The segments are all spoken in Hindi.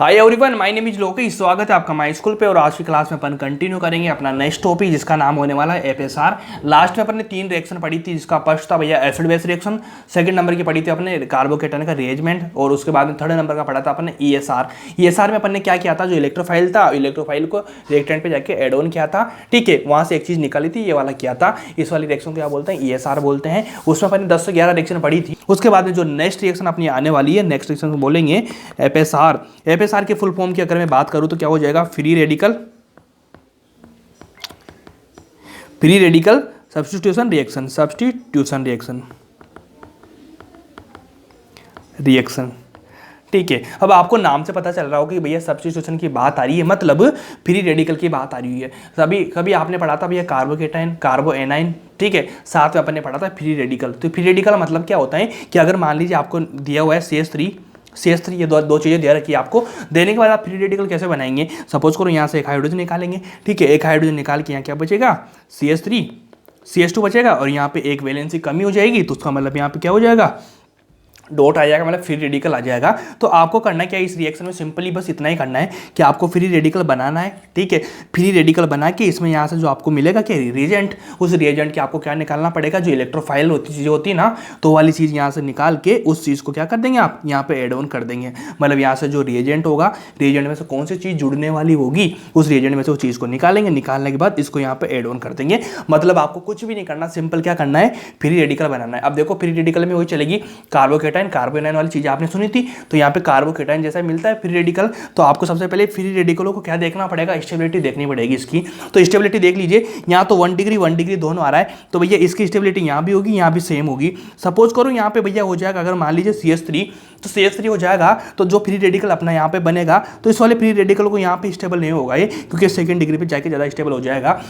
Hi everyone, my name is Lokesh. स्वागत है आपका माय स्कूल पे। और आज की क्लास में अपन कंटिन्यू करेंगे अपना नेक्स्ट टॉपिक जिसका नाम होने वाला है एफएसआर। लास्ट में अपन ने 3 रिएक्शन पढ़ी थी, जिसका फर्स्ट था भैया acid base reaction, second number की पढ़ी थी अपने कार्बोकेटन का रिएजमेंट, और उसके बाद में थर्ड नंबर का पढ़ा था अपन ने ईएसआर। ईएसआर में अपन ने क्या किया था, जो इलेक्ट्रोफाइल था, इलेक्ट्रोफाइल को रिएक्टेंट पे जाके एड ऑन किया था। ठीक है, वहां से एक चीज निकाली थी, ये वाला किया था। इस वाली रिएक्शन को क्या बोलते हैं, ईएसआर बोलते हैं। उसमें अपन ने 10 से 11 रिएक्शन पढ़ी थी। उसके बाद में जो नेक्स्ट रिएक्शन अपनी आने वाली है, नेक्स्ट रिएक्शन को बोलेंगे एफएसआर। एफएसआर के फुल फॉर्म की अगर मैं बात करूं तो क्या हो जाएगा, फ्री रेडिकल सब्स्टिट्यूशन रिएक्शन। ठीक है, अब आपको नाम से पता चल रहा होगा कि भैया सब्स्टिट्यूशन की बात आ रही है, मतलब फ्री रेडिकल की बात आ रही है। कभी कभी आपने पढ़ा था भैया कार्बोकेटाइन, कार्बो एनाइन। ठीक है, साथ में अपन ने पढ़ा था फ्री रेडिकल। तो फ्री रेडिकल मतलब क्या होता है कि अगर मान लीजिए आपको दिया हुआ है CH3 ये दो चीज़ें दे रखी है आपको। देने के बाद आप फ्री रेडिकल कैसे बनाएंगे, सपोज करो यहाँ से एक हाइड्रोजन निकालेंगे। ठीक है, एक हाइड्रोजन निकाल के यहाँ क्या बचेगा, CH2 बचेगा, और यहाँ पे एक वैलेंसी कमी हो जाएगी, तो उसका मतलब यहाँ पे क्या हो जाएगा, डॉट आ जाएगा, मतलब फ्री रेडिकल आ जाएगा। तो आपको करना क्या है इस रिएक्शन में, सिंपली बस इतना ही करना है कि आपको फ्री रेडिकल बनाना है। ठीक है, फ्री रेडिकल बना के इसमें यहाँ से जो आपको मिलेगा क्या, रिएजेंट, उस रिएजेंट की आपको क्या निकालना पड़ेगा, जो इलेक्ट्रोफाइल चीज़ होती है ना, तो वाली चीज़ यहाँ से निकाल के उस चीज़ को क्या कर देंगे, आप यहाँ पे एड ऑन कर देंगे। मतलब यहाँ से जो रिएजेंट होगा, रिएजेंट में से कौन सी चीज़ जुड़ने वाली होगी, उस रिएजेंट में से वो चीज़ को निकालेंगे। निकालने के बाद इसको यहाँ पे एड ऑन कर देंगे। मतलब आपको कुछ भी नहीं करना, सिंपल क्या करना है, फ्री रेडिकल बनाना है। अब देखो फ्री रेडिकल में वही चलेगी, कार्बोकेटाइन, कार्बोनाइन वाली चीज आपने सुनी थी, तो यहाँ पे कार्बोकेटाइन जैसा मिलता है फ्री रेडिकल। तो आपको सबसे पहले फ्री रेडिकलों को क्या देखना पड़ेगा, स्टेबिलिटी देखनी पड़ेगी इसकी। तो स्टेबिलिटी देख लीजिए, यहाँ तो 1 डिग्री दोनों आ रहा है, तो भैया इसकी स्टेबिलिटी यहाँ भी होगी, यहाँ भी सेम होगी। सपोज करो यहाँ पे भैया हो जाएगा, अगर मान लीजिए CH3, तो CH3 हो जाएगा, तो जो फ्री रेडिकल अपना यहाँ पे बनेगा, तो इस वाले फ्री रेडिकल को यहाँ पे स्टेबल नहीं होगा ये, क्योंकि सेकंड डिग्री पे जाके ज़्यादा स्टेबल हो जाएगा।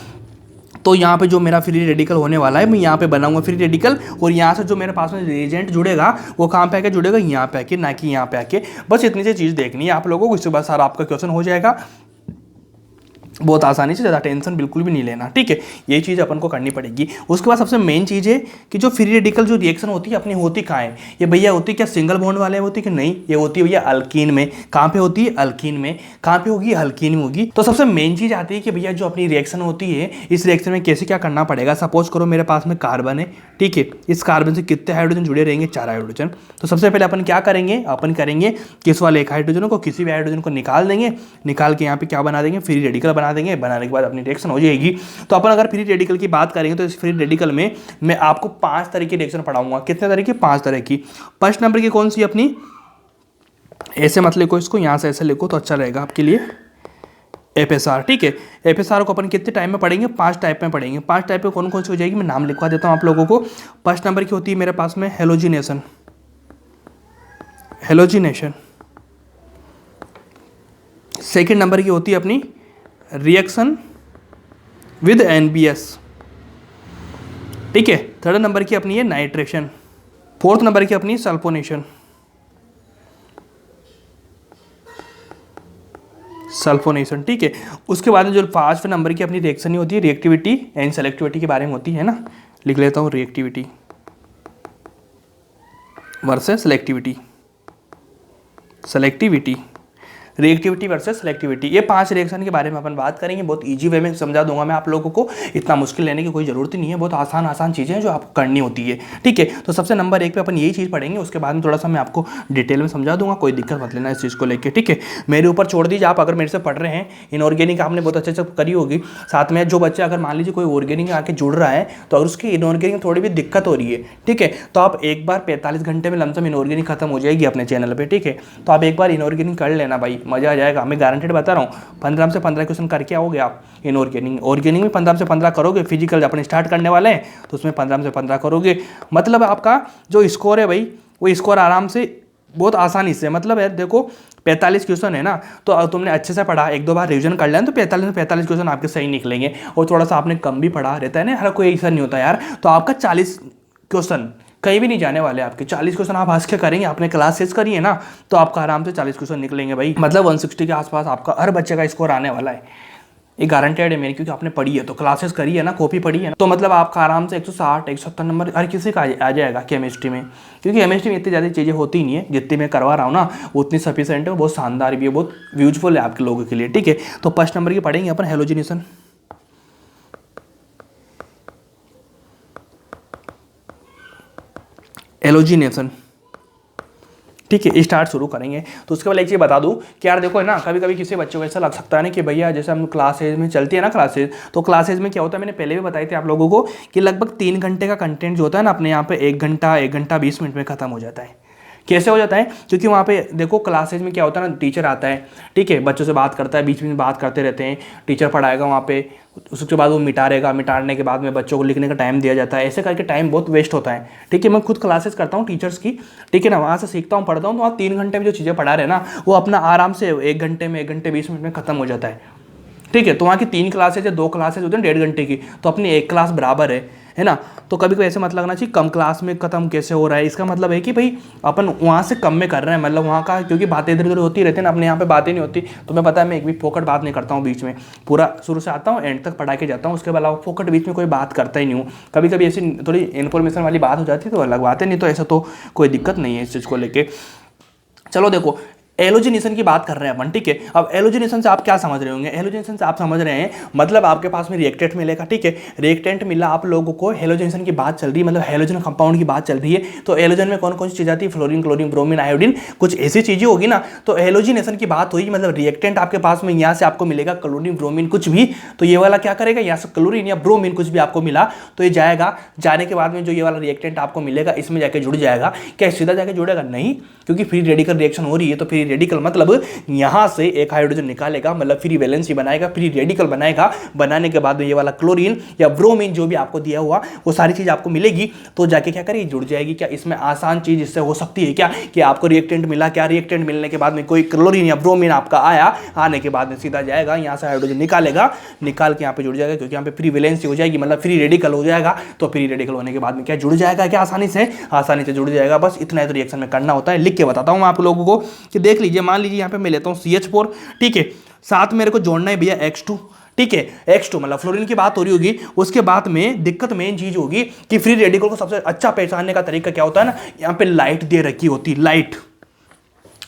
तो यहाँ पे जो मेरा फ्री रेडिकल होने वाला है, मैं यहाँ पे बनाऊंगा फ्री रेडिकल, और यहाँ से जो मेरे पास में रिएजेंट जुड़ेगा वो कहाँ पे आके जुड़ेगा, यहाँ पे आके, ना कि यहाँ पे आके। बस इतनी सी चीज़ देखनी है आप लोगों को, इसके बाद सारा आपका क्वेश्चन हो जाएगा बहुत आसानी से, ज़्यादा टेंशन बिल्कुल भी नहीं लेना। ठीक है, ये चीज़ अपन को करनी पड़ेगी। उसके बाद सबसे मेन चीज़ है कि जो फ्री रेडिकल जो रिएक्शन होती है अपनी, होती कहाँ है ये भैया, होती क्या सिंगल बॉन्ड वाले होती कि नहीं, ये होती है भैया अल्कीन में। कहाँ पे होती है, अल्कीन में। कहाँ पे होगी, अल्कीन में होगी। तो सबसे मेन चीज़ आती है कि भैया जो अपनी रिएक्शन होती है, इस रिएक्शन में कैसे क्या करना पड़ेगा। सपोज करो मेरे पास में कार्बन है, ठीक है, इस कार्बन से कितने हाइड्रोजन जुड़े रहेंगे, 4 हाइड्रोजन। तो सबसे पहले अपन क्या करेंगे, अपन करेंगे किस वाले एक हाइड्रोजन को, किसी भी हाइड्रोजन को निकाल देंगे। निकाल के यहाँ पे क्या बना देंगे, फ्री रेडिकल बना देंगे। बनाने के बाद अपनी रिएक्शन हो जाएगी। तो अपन अगर फ्री रेडिकल की बात करेंगे, तो इस फ्री रेडिकल में मैं आपको 5 तरह की रिएक्शन पढ़ाऊंगा। कितने तरह की, 5 तरह की। फर्स्ट नंबर की कौन सी अपनी, ऐसे मत लिखो इसको, यहां से ऐसे लिखो तो अच्छा रहेगा आपके लिए, एफएसआर। ठीक है, एफएसआर को अपन कितने टाइम में पढ़ेंगे, 5 टाइप में पढ़ेंगे। 5 टाइप में कौन कौन सी हो जाएगी, मैं नाम लिखवा देता हूं आप लोगों को। फर्स्ट नंबर की होती है मेरे पास में हेलोजिनेशन। सेकेंड नंबर की होती है अपनी रिएक्शन विद NBS। ठीक है, थर्ड नंबर की अपनी है नाइट्रेशन। फोर्थ नंबर की अपनी सल्फोनेशन। ठीक है, उसके बाद में जो 5वें नंबर की अपनी रिएक्शन ही होती है रिएक्टिविटी एंड सेलेक्टिविटी के बारे में होती है ना। लिख लेता हूं, reactivity versus reactivity versus selectivity. ये 5 रिएक्शन के बारे में अपन बात करेंगे। बहुत इजी वे में समझा दूंगा मैं आप लोगों को, इतना मुश्किल लेने की कोई जरूरत ही नहीं है। बहुत आसान चीज़ें हैं जो आपको करनी होती है। ठीक है, तो सबसे नंबर 1 पे अपन यही चीज़ पढ़ेंगे। उसके बाद में थोड़ा सा मैं आपको डिटेल में समझा दूंगा, कोई दिक्कत मत लेना इस चीज़ को लेकर। ठीक है, मेरे ऊपर छोड़ दीजिए, आप अगर मेरे से पढ़ रहे हैं, इनऑर्गेनिक आपने बहुत अच्छे से करी होगी। साथ में जो बच्चे अगर मान लीजिए कोई ऑर्गेनिक आके जुड़ रहा है, तो अगर उसकी इनऑर्गेनिक थोड़ी भी दिक्कत हो रही है, ठीक है, तो आप एक बार 45 घंटे में लमसम इनऑर्गेनिक खत्म हो जाएगी अपने चैनल पर। ठीक है, तो आप एक बार इनऑर्गेनिक कर लेना भाई, मजा आ जाएगा। मैं गारंटेड बता रहा हूँ, 15 से 15 क्वेश्चन करके आओगे आप ऑर्गेनिक में। 15 से 15 करोगे। फिजिकल अपने स्टार्ट करने वाले हैं, तो उसमें 15 से 15 करोगे। मतलब आपका जो स्कोर है भाई, वो स्कोर आराम से, बहुत आसानी से, मतलब है देखो 45 क्वेश्चन है ना, तो तुमने अच्छे से पढ़ा, 1-2 बार रिवीजन कर लिया तो 45 क्वेश्चन आपके सही निकलेंगे। और थोड़ा सा आपने कम भी पढ़ा रहता है ना, हर कोई ऐसा नहीं होता यार, तो आपका 40 क्वेश्चन कहीं भी नहीं जाने वाले आपके। 40 क्वेश्चन आप हंस के करेंगे, आपने क्लास 6 करी है ना, तो आपका आराम से 40 क्वेश्चन निकलेंगे भाई। मतलब 160 के आसपास आपका हर बच्चे का स्कोर आने वाला है। ये गारंटेड है मेरी, क्योंकि आपने पढ़ी है तो क्लासेस करी है ना, कॉपी पढ़ी है ना, तो मतलब आपका आराम से 160 170 नंबर हर किसी का आ जाएगा केमिस्ट्री में, क्योंकि केमिस्ट्री में इतनी ज़्यादा चीज़ें होती नहीं है, जितनी मैं करवा रहा हूँ ना उतनी सफिशेंट है, बहुत शानदार भी है, बहुत यूजफुल है आपके लोगों के लिए, ठीक है। तो फर्स्ट नंबर की पढ़ेंगे अपन हेलोजिनेशन। हेलोजिनेशन, ठीक है, स्टार्ट शुरू करेंगे। तो उसके बाद एक चीज़ बता दूं कि यार देखो है ना, कभी कभी किसी बच्चों को ऐसा लग सकता है ना कि भैया जैसे हम क्लासेज में चलती है ना क्लासेज, तो क्लासेज में क्या होता है, मैंने पहले भी बताई थी आप लोगों को कि लगभग 3 घंटे का कंटेंट जो होता है ना अपने यहाँ पे 1 घंटा 20 मिनट में खत्म हो जाता है। कैसे हो जाता है, क्योंकि वहाँ पे देखो क्लासेज में क्या होता है ना, टीचर आता है, ठीक है, बच्चों से बात करता है, बीच में बात करते रहते हैं, टीचर पढ़ाएगा वहाँ पे, उसके बाद वो मिटाएगा, मिटाने के बाद में बच्चों को लिखने का टाइम दिया जाता है, ऐसे करके टाइम बहुत वेस्ट होता है, ठीक है। मैं खुद क्लासेस करता हूँ टीचर्स की, ठीक है ना, वहाँ से सीखता हूँ, पढ़ता हूँ, तो वहाँ 3 घंटे में जो चीज़ें पढ़ा रहे हैं ना वो अपना आराम से 1 घंटे में 1 घंटे 20 मिनट में खत्म हो जाता है, ठीक है। तो वहाँ की 3 क्लासेज या 2 क्लासेज होती हैं 1.5 घंटे की, तो अपनी 1 क्लास बराबर है ना। तो कभी कभी ऐसे मत लगना चाहिए कम क्लास में खत्म कैसे हो रहा है, इसका मतलब है कि भाई अपन वहाँ से कम में कर रहे हैं, मतलब वहाँ का, क्योंकि बातें इधर उधर होती रहती है ना, अपने यहाँ पे बातें नहीं होती। तो मैं पता है मैं एक भी फोकट बात नहीं करता हूँ बीच में, पूरा शुरू से आता हूँ एंड तक पढ़ा के जाता हूँ, उसके अलावा फोकट बीच में कोई बात करता ही नहीं हूँ। कभी कभी ऐसी थोड़ी इन्फॉर्मेशन वाली बात हो जाती है तो अलग बात है, नहीं तो ऐसा तो कोई दिक्कत नहीं है इस चीज़ को लेके। चलो देखो एलोजिनेशन की बात कर रहे हैं अपन, ठीक है। अब एलोजिनेशन से आप क्या समझ रहे होंगे, एलोजिनेशन से आप समझ रहे हैं मतलब आपके पास में रिएक्टेंट मिलेगा, ठीक है, रिएक्टेंट मिला आप लोगों को, हेलोजिनेशन की बात चल रही है, मतलब हेलोजन कंपाउंड की बात चल रही है। तो हेलोजन में कौन कौन सी चीज़ आती है, फ्लोरीन, क्लोरीन, ब्रोमीन, आयोडीन, कुछ ऐसी चीज़ें होगी ना। तो हेलोजिनेशन की बात हुई, मतलब रिएक्टेंट आपके पास में यहाँ से आपको मिलेगा क्लोरीन, ब्रोमीन कुछ भी, तो ये वाला क्या करेगा, यहाँ से क्लोरीन या ब्रोमीन कुछ भी आपको मिला तो ये जाएगा, जाने के बाद में जो ये वाला रिएक्टेंट आपको मिलेगा इसमें जाके जुड़ जाएगा। क्या सीधा जाके जुड़ेगा, नहीं, क्योंकि फ्री रेडिकल रिएक्शन हो रही है। तो फ्री रेडिकल मतलब यहां से एक हाइड्रोजन निकालेगा, मतलब फ्री वैलेंसी बनाएगा, फ्री रेडिकल बनाएगा, बनाने के बाद में ये वाला क्लोरीन या ब्रोमीन जो भी आपको दिया हुआ वो सारी चीज आपको मिलेगी, तो जाके क्या करेगी, जुड़ जाएगी। क्या इसमें आसान चीज इससे हो सकती है क्या कि आपको रिएक्टेंट मिला, क्या रिएक्टेंट मिलने के बाद में कोई क्लोरीन या ब्रोमीन आपका आया, आने के बाद में सीधा जाएगा यहां से हाइड्रोजन निकालेगा, निकाल के यहाँ पे जुड़ जाएगा, क्योंकि यहाँ पे फ्री वैलेंसी हो जाएगी, मतलब फ्री रेडिकल हो जाएगा। तो फ्री रेडिकल होने के बाद में क्या जुड़ जाएगा, क्या आसानी से जुड़ जाएगा। बस इतना ही तो रिएक्शन में करना होता है। लिख के बताता हूं मैं आप लोगों को कि देख लीजिए, मान लीजिए यहाँ पे मैं लेता हूँ CH4, ठीक है, साथ मेरे को जोड़ना है भैया X2, ठीक है, X2 मतलब फ्लोरीन की बात हो रही होगी। उसके बाद में दिक्कत मेन चीज होगी कि फ्री रेडिकल को सबसे अच्छा पहचानने का तरीका क्या होता है ना, यहाँ पे लाइट दे रखी होती है,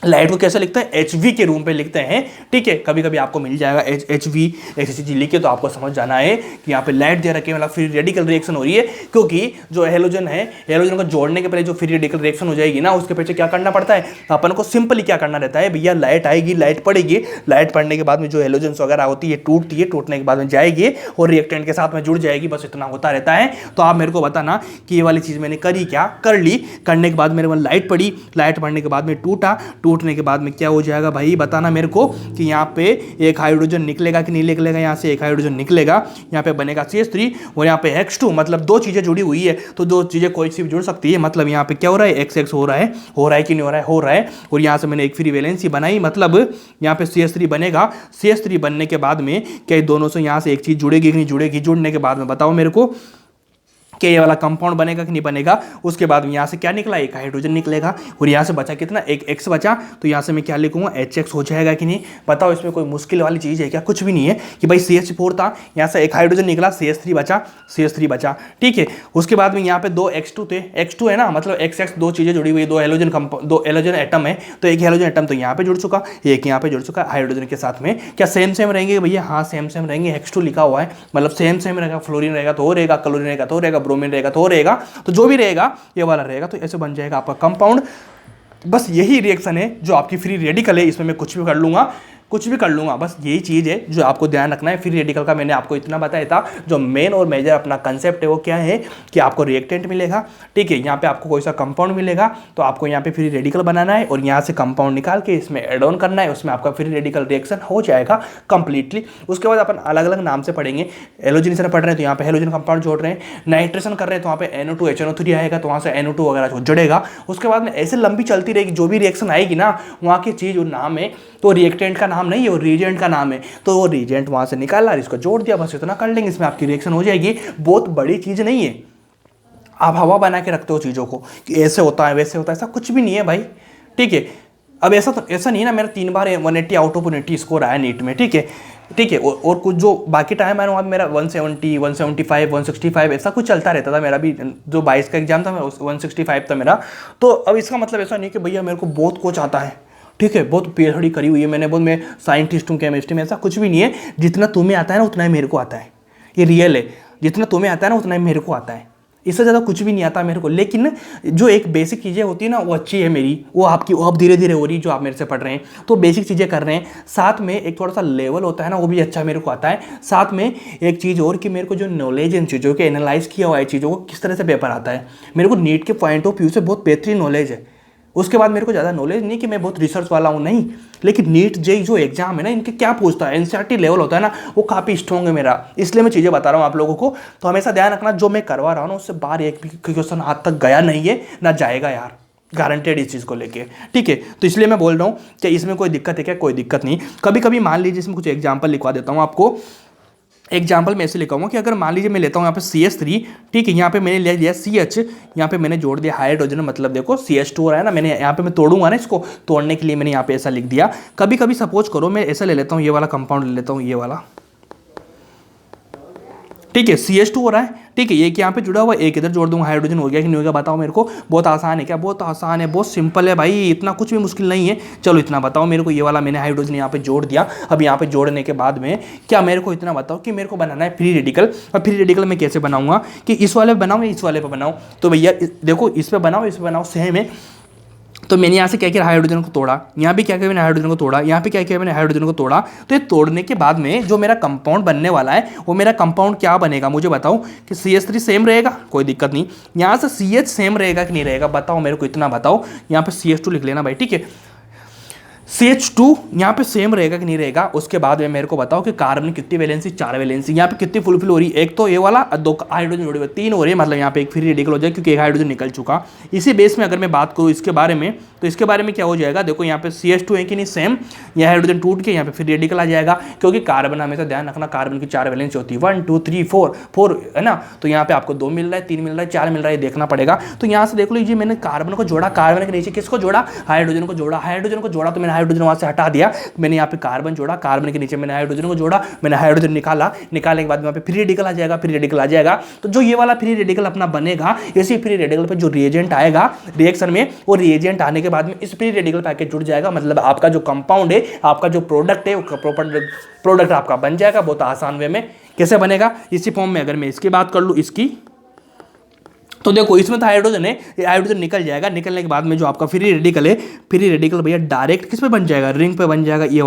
लाइट को कैसे लिखते हैं, HV के रूम पे लिखते हैं, ठीक है। कभी कभी आपको मिल जाएगा HV HCG लिखे, तो आपको समझ जाना है कि यहाँ पे लाइट दे रखी है, मतलब फ्री रेडिकल रिएक्शन हो रही है। क्योंकि जो हेलोजन है, हेलोजन को जोड़ने के पहले जो फ्री रेडिकल रिएक्शन हो जाएगी ना, उसके पीछे क्या करना पड़ता है, अपन को सिंपली क्या करना रहता है भैया, लाइट आएगी, लाइट पड़ेगी, लाइट पड़ने के बाद में जो हेलोजन वगैरह होती है टूटती है, टूटने के बाद में जाएगी और रिएक्टेंट के साथ में जुड़ जाएगी, बस इतना होता रहता है। तो आप मेरे को बताना कि ये वाली चीज मैंने करी, क्या कर ली, करने के बाद मेरे वहां लाइट पड़ी, लाइट पड़ने के बाद में टूटने के बाद में क्या हो जाएगा भाई, बताना मेरे को कि यहाँ पे एक हाइड्रोजन निकलेगा कि नहीं निकलेगा, यहाँ से एक हाइड्रोजन निकलेगा, यहाँ पे बनेगा CH3 और यहाँ पे X2, मतलब 2 चीजें जुड़ी हुई है, तो 2 चीजें कोई सी भी जुड़ सकती है। मतलब यहाँ पे क्या हो रहा है, XX हो रहा है कि नहीं हो रहा है। और यहाँ से मैंने एक फ्री वैलेंसी बनाई, मतलब यहाँ पे CH3 बनेगा, CH3 बनने के बाद में क्या दोनों से यहाँ से एक चीज जुड़ेगी कि नहीं जुड़ेगी, जुड़ने के बाद में बताओ मेरे को कि ये वाला कंपाउंड बनेगा कि नहीं बनेगा। उसके बाद यहाँ से क्या निकला, एक हाइड्रोजन निकलेगा और यहाँ से बचा कितना, एक X बचा, तो यहाँ से मैं क्या लिखूंगा, HX हो जाएगा कि नहीं। बताओ इसमें कोई मुश्किल वाली चीज़ है क्या, कुछ भी नहीं है कि भाई CH4 था, यहाँ से एक हाइड्रोजन निकला, CH3 बचा, ठीक है। उसके बाद में यहाँ पे 2 X2 थे, X2 है ना, मतलब XX 2 चीज़ें जुड़ी हुई, 2 हेलोजन एटम है, तो एक हेलोजन एटम तो यहाँ पे जुड़ चुका, एक यहाँ पे जुड़ चुका हाइड्रोजन के साथ में। क्या सेम रहेंगे भैया, हाँ सेम रहेंगे, X2 लिखा हुआ है, मतलब सेम रहेगा, फ्लोरीन रहेगा तो रहेगा, क्लोरीन रहेगा तो रहेगा, ब्रोमीन रहेगा तो रहेगा, तो जो भी रहेगा ये वाला रहेगा, तो ऐसे बन जाएगा आपका कंपाउंड। बस यही रिएक्शन है जो आपकी फ्री रेडिकल है, इसमें मैं कुछ भी कर लूँगा, बस यही चीज़ है जो आपको ध्यान रखना है। फ्री रेडिकल का मैंने आपको इतना बताया था, जो मेन और मेजर अपना कंसेप्ट है वो क्या है कि आपको रिएक्टेंट मिलेगा, ठीक है, यहाँ पे आपको कोई सा कंपाउंड मिलेगा, तो आपको यहाँ पे फ्री रेडिकल बनाना है और यहाँ से कंपाउंड निकाल के इसमें एड ऑन करना है, उसमें आपका फ्री रेडिकल रिएक्शन हो जाएगा कंप्लीटली। उसके बाद अपन अलग अलग नाम से पढ़ेंगे। हेलोजनेशन पढ़ रहे हैं तो यहाँ पे हेलोजन कंपाउंड जोड़ रहे हैं, नाइट्रेशन कर रहे हैं तो वहाँ पे NO2 HNO3 आएगा, तो वहाँ से NO2 वगैरह जुड़ेगा। उसके बाद में ऐसे लंबी चलती रहेगी, जो भी रिएक्शन आएगी ना वहाँ की चीज़ और नाम है, तो रिएक्टेंट का नाम नहीं है, वो रिएजेंट का नाम है, तो वो रिएजेंट वहां से निकाला, इसको जोड़ दिया, बस इतना कर लेंगे, इसमें आपकी रिएक्शन हो जाएगी। बहुत बड़ी चीज नहीं है, आप हवा बना के रखते हो चीजों को कि ऐसे होता है वैसे होता है, ऐसा कुछ भी नहीं है भाई, ठीक है। अब ऐसा नहीं है ना, मेरा 3 बार 180 आउट ऑफ 180 स्कोर आया नीट में, ठीक है, ठीक है। और कुछ जो बाकी टाइम है ना, वहाँ पे मेरा 170, 175, 165 ऐसा कुछ चलता रहता था। मेरा भी जो 22 का एग्जाम था, मैं 165 था मेरा। तो अब इसका मतलब ऐसा नहीं कि भैया मेरे को बहुत कुछ आता है, ठीक है, बहुत पीएचडी करी हुई है मैंने, बहुत मैं साइंटिस्ट हूँ केमिस्ट्री में, ऐसा कुछ भी नहीं है। जितना तुम्हें आता है ना उतना ही मेरे को आता है, ये रियल है। जितना तुम्हें आता है ना उतना ही मेरे को आता है, इससे ज़्यादा कुछ भी नहीं आता मेरे को। लेकिन जो एक बेसिक चीज़ें होती है ना वो अच्छी है मेरी, वो आपकी वो अब धीरे धीरे हो रही है, जो आप मेरे से पढ़ रहे हैं तो बेसिक चीज़ें कर रहे हैं। साथ में एक थोड़ा सा लेवल होता है ना, वो भी अच्छा मेरे को आता है। साथ में एक चीज़ और कि मेरे को जो नॉलेज इन चीज़ों के एनालाइज किया हुआ है, चीज़ों को किस तरह से पेपर आता है, मेरे को नीट के पॉइंट ऑफ व्यू से बहुत बेहतरीन नॉलेज है। उसके बाद मेरे को ज़्यादा नॉलेज नहीं कि मैं बहुत रिसर्च वाला हूँ, नहीं। लेकिन नीट जेई जो एग्जाम है ना, इनके क्या पूछता है, एनसीईआरटी लेवल होता है ना, वो काफ़ी स्ट्रॉन्ग है मेरा, इसलिए मैं चीज़ें बता रहा हूँ आप लोगों को। तो हमेशा ध्यान रखना, जो मैं करवा रहा हूँ ना उससे बाहर एक भी क्वेश्चन हाथ तक गया नहीं है, ना जाएगा यार, गारंटेड इस चीज़ को लेके, ठीक है। तो इसलिए मैं बोल रहा हूँ कि इसमें कोई दिक्कत है क्या, कोई दिक्कत नहीं। कभी कभी मान लीजिए इसमें कुछ एग्जाम्पल लिखवा देता हूँ आपको। एग्जाम्पल मैं ऐसे लिखाऊंगा कि अगर मान लीजिए मैं लेता हूँ यहाँ पे CH3, ठीक है, यहाँ पे मैंने ले लिया CH, यहाँ पे मैंने जोड़ दिया हाइड्रोजन, मतलब देखो CH2 हो रहा है ना, मैंने यहाँ पे मैं तोड़ूंगा ना, इसको तोड़ने के लिए मैंने यहाँ पे ऐसा लिख दिया। कभी कभी सपोज करो मैं ऐसा ले लेता हूँ, ये वाला कंपाउंड ले लेता हूँ, ये वाला, ठीक है, CH2 हो रहा है, ठीक है, एक यहाँ पे जुड़ा हुआ, एक इधर जोड़ दूंगा, हाइड्रोजन हो गया कि नहीं हो गया, बताओ मेरे को। बहुत आसान है क्या, बहुत आसान है, बहुत सिंपल है भाई, इतना कुछ भी मुश्किल नहीं है। चलो इतना बताओ मेरे को, ये वाला मैंने हाइड्रोजन यहाँ पे जोड़ दिया। अब यहाँ पे जोड़ने के बाद में क्या, मेरे को इतना बताओ कि मेरे को बनाना है फ्री रेडिकल। और फ्री रेडिकल मैं कैसे बनाऊंगा, कि इस वाले पे बनाऊँ या इस वाले पे बनाऊँ। तो भैया देखो, इस पे बनाओ, इस पे बनाओ, सेम है। तो मैंने यहाँ से क्या किया, हाइड्रोजन को तोड़ा, यहाँ भी क्या किया मैंने, हाइड्रोजन को तोड़ा, यहाँ पे क्या किया मैंने, हाइड्रोजन को तोड़ा। तो ये तोड़ने के बाद में जो मेरा कंपाउंड बनने वाला है, वो मेरा कंपाउंड क्या बनेगा, मुझे बताओ। कि CH3 सेम रहेगा, कोई दिक्कत नहीं। यहाँ से CH सेम रहेगा कि नहीं रहेगा, बताओ मेरे को, इतना बताओ। यहाँ पे CH2 लिख लेना भाई, ठीक है। CH2 यहाँ पे सेम रहेगा कि नहीं रहेगा। उसके बाद में मेरे को बताओ कि कार्बन की कितनी वैलेंसी, 4 वैलेंसी। यहाँ पे कितनी फुलफिल हो रही है, एक तो ये वाला, 2 हाइड्रोजन जुड़े हुए, 3 हो रही है, मतलब यहाँ पे एक फ्री रेडिकल हो जाए क्योंकि एक हाइड्रोजन निकल चुका। इसी बेस में अगर मैं बात करूँ इसके बारे में, तो इसके बारे में क्या हो जाएगा, देखो यहाँ पे CH2 है कि नहीं सेम, यह हाइड्रोजन टूट के यहाँ पे फ्री रेडिकल आ जाएगा। क्योंकि कार्बन, हमेशा ध्यान रखना, कार्बन की 4 वैलेंसी होती है, 1 2 3 4 है ना। तो यहाँ पे आपको 2 मिल रहा है, 3 मिल रहा है, 4 मिल रहा है, देखना पड़ेगा। तो यहाँ से देख लीजिए, मैंने कार्बन को जोड़ा, कार्बन के नीचे किसको जोड़ा, हाइड्रोजन को जोड़ा, हाइड्रोजन को जोड़ा, तो मैंने हाइड्रोजन वहाँ से हटा दिया। मैंने यहाँ पे कार्बन जोड़ा, कार्बन के नीचे मैंने हाइड्रोजन को जोड़ा, मैंने हाइड्रोजन निकाला, निकालने के बाद वहाँ पे फ्री रेडिकल आ जाएगा, फ्री रेडिकल आ जाएगा। तो जो ये वाला फ्री रेडिकल अपना बनेगा, इसी फ्री रेडिकल पे जो रिएजेंट आएगा रिएक्शन में, वो रिएजेंट आने के बाद में इस फ्री रेडिकल पैकेज जुड़ जाएगा। मतलब आपका जो कंपाउंड है, आपका जो प्रोडक्ट है, वो प्रोडक्ट आपका बन जाएगा बहुत आसान वे में। कैसे बनेगा, इसी फॉर्म में। अगर मैं इसकी बात कर लूँ, इसकी, तो देखो इसमें तो हाइड्रोजन है, ये हाइड्रोजन निकल जाएगा। निकलने के बाद में जो आपका फ्री रेडिकल है, फ्री रेडिकल भैया डायरेक्ट किस पे बन जाएगा, रिंग पे बन जाएगा। ये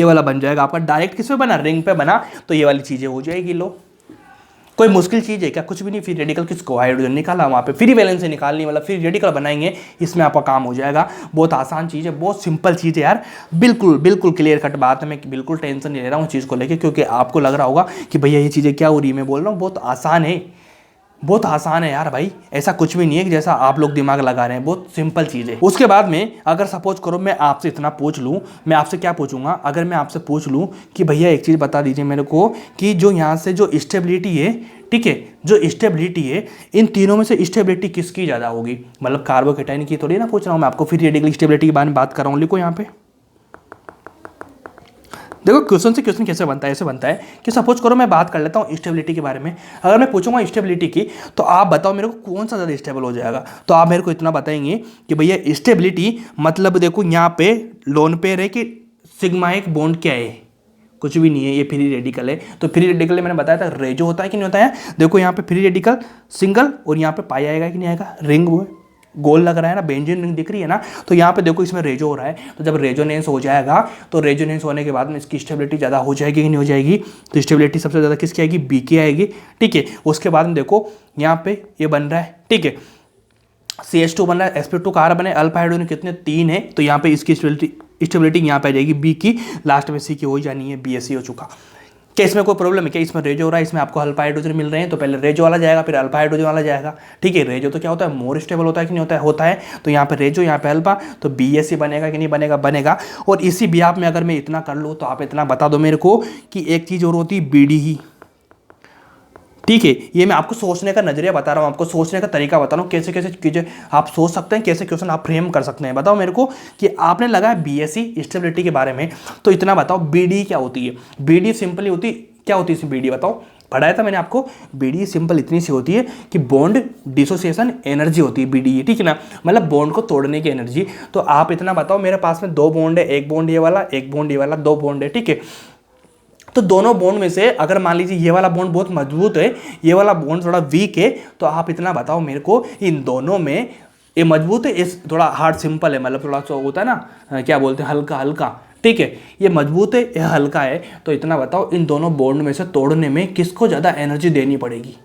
वाला बन जाएगा आपका डायरेक्ट किस पे बना, रिंग पे बना। तो ये वाली चीजें हो जाएगी। लो, कोई मुश्किल चीज़ है क्या, कुछ भी नहीं। फ्री रेडिकल किसको, हाइड्रोजन निकाला, वहाँ पे फ्री वैलेंसी निकालनी, मतलब फ्री रेडिकल बनाएंगे, इसमें आपका काम हो जाएगा। बहुत आसान चीज़ है, बहुत सिंपल चीज़ है यार, बिल्कुल बिल्कुल क्लियर कट बात है। मैं बिल्कुल टेंशन नहीं ले रहा हूँ चीज़ को लेकर, क्योंकि आपको लग रहा होगा कि भैया ये चीज़ें क्या हो रही है। मैं बोल रहा हूँ बहुत आसान है, बहुत आसान है यार भाई, ऐसा कुछ भी नहीं है कि जैसा आप लोग दिमाग लगा रहे हैं, बहुत सिंपल चीज़ है। उसके बाद में अगर सपोज करो मैं आपसे इतना पूछ लूँ, मैं आपसे क्या पूछूंगा, अगर मैं आपसे पूछ लूँ कि भैया एक चीज़ बता दीजिए मेरे को, कि जो यहाँ से जो स्टेबिलिटी है, ठीक है, जो स्टेबिलिटी है, इन तीनों में से स्टेबिलिटी किसकी ज़्यादा होगी। मतलब कार्बोकेटाइन की थोड़ी ना पूछ रहा हूँ मैं आपको, फ्री रेडिकल स्टेबिलिटी के बारे में बात कर रहा हूँ। लिखो यहाँ पे, देखो क्वेश्चन से क्वेश्चन कैसे बनता है, ऐसे बनता है कि सपोज करो मैं बात कर लेता हूँ स्टेबिलिटी के बारे में। अगर मैं पूछूंगा स्टेबिलिटी की, तो आप बताओ मेरे को कौन सा ज़्यादा स्टेबल हो जाएगा। तो आप मेरे को इतना बताएंगे कि भैया स्टेबिलिटी, मतलब देखो यहाँ पे लोन पेयर है कि सिग्मा एक बॉन्ड क्या है, कुछ भी नहीं है, ये फ्री रेडिकल है। तो फ्री रेडिकल में मैंने बताया था रेजो होता है कि नहीं होता है। देखो यहाँ पे फ्री रेडिकल सिंगल, और यहाँ पे पाई आएगा कि नहीं आएगा, रिंग वो गोल लग रहा है ना, बेंजीन रिंग दिख रही है ना। तो यहाँ पे देखो इसमें रेजो हो रहा है, तो जब रेजोनेंस हो जाएगा, तो रेजोनेंस होने के बाद में इसकी स्टेबिलिटी ज़्यादा हो जाएगी कि नहीं हो जाएगी। तो स्टेबिलिटी सबसे ज़्यादा किसकी आएगी, बी की आएगी, ठीक है। उसके बाद में देखो यहाँ पे ये बन रहा है, ठीक है, CH2 बन रहा है, sp2 कार्बन है, अल्फा हाइड्रोजन कितने 3 है, तो यहाँ पे इसकी स्टेबिलिटी यहाँ पे आ जाएगी बी की, लास्ट में सी की हो जानी है, BSC हो चुका। क्या इसमें कोई प्रॉब्लम है क्या, इसमें रेजो हो रहा है, इसमें आपको अल्फा हाइड्रोजन मिल रहे हैं, तो पहले रेजो वाला जाएगा, फिर अल्फा हाइड्रोजन वाला जाएगा, ठीक है। रेजो तो क्या होता है, मोर स्टेबल होता है कि नहीं होता है, होता है। तो यहाँ पे रेजो, यहाँ पे अल्फा, तो BSC बनेगा कि नहीं बनेगा, बनेगा। और इसी बिहाफ में अगर मैं इतना कर लूँ, तो आप इतना बता दो मेरे को कि एक चीज़ और होती है BD ही, ठीक है, ये मैं आपको सोचने का नजरिया बता रहा हूँ, आपको सोचने का तरीका बता रहा हूँ, कैसे कैसे चीजें आप सोच सकते हैं, कैसे क्वेश्चन आप फ्रेम कर सकते हैं। बताओ मेरे को कि आपने लगाया बीएससी स्टेबिलिटी के बारे में, तो इतना बताओ बीडी क्या होती है। बीडी सिंपली होती, क्या होती है इसमें बीडी बताओ, पढ़ाया था मैंने आपको। बीडी सिंपल इतनी सी होती है कि बॉन्ड डिसोसिएशन एनर्जी होती है बीडी, ठीक है ना, मतलब बॉन्ड को तोड़ने की एनर्जी। तो आप इतना बताओ, मेरे पास में 2 बॉन्ड है, एक बॉन्ड ये वाला, एक बॉन्ड ये वाला, 2 बॉन्ड है, ठीक है। तो दोनों बॉन्ड में से अगर मान लीजिए ये वाला बॉन्ड बहुत मजबूत है, ये वाला बॉन्ड थोड़ा वीक है, तो आप इतना बताओ मेरे को इन दोनों में ये मजबूत है, इस थोड़ा हार्ड सिंपल है, मतलब थोड़ा सा होता है ना, क्या बोलते हैं, हल्का हल्का, ठीक है, ये मजबूत है, ये हल्का है। तो इतना बताओ इन दोनों बॉन्ड में से तोड़ने में किसको ज़्यादा एनर्जी देनी पड़ेगी,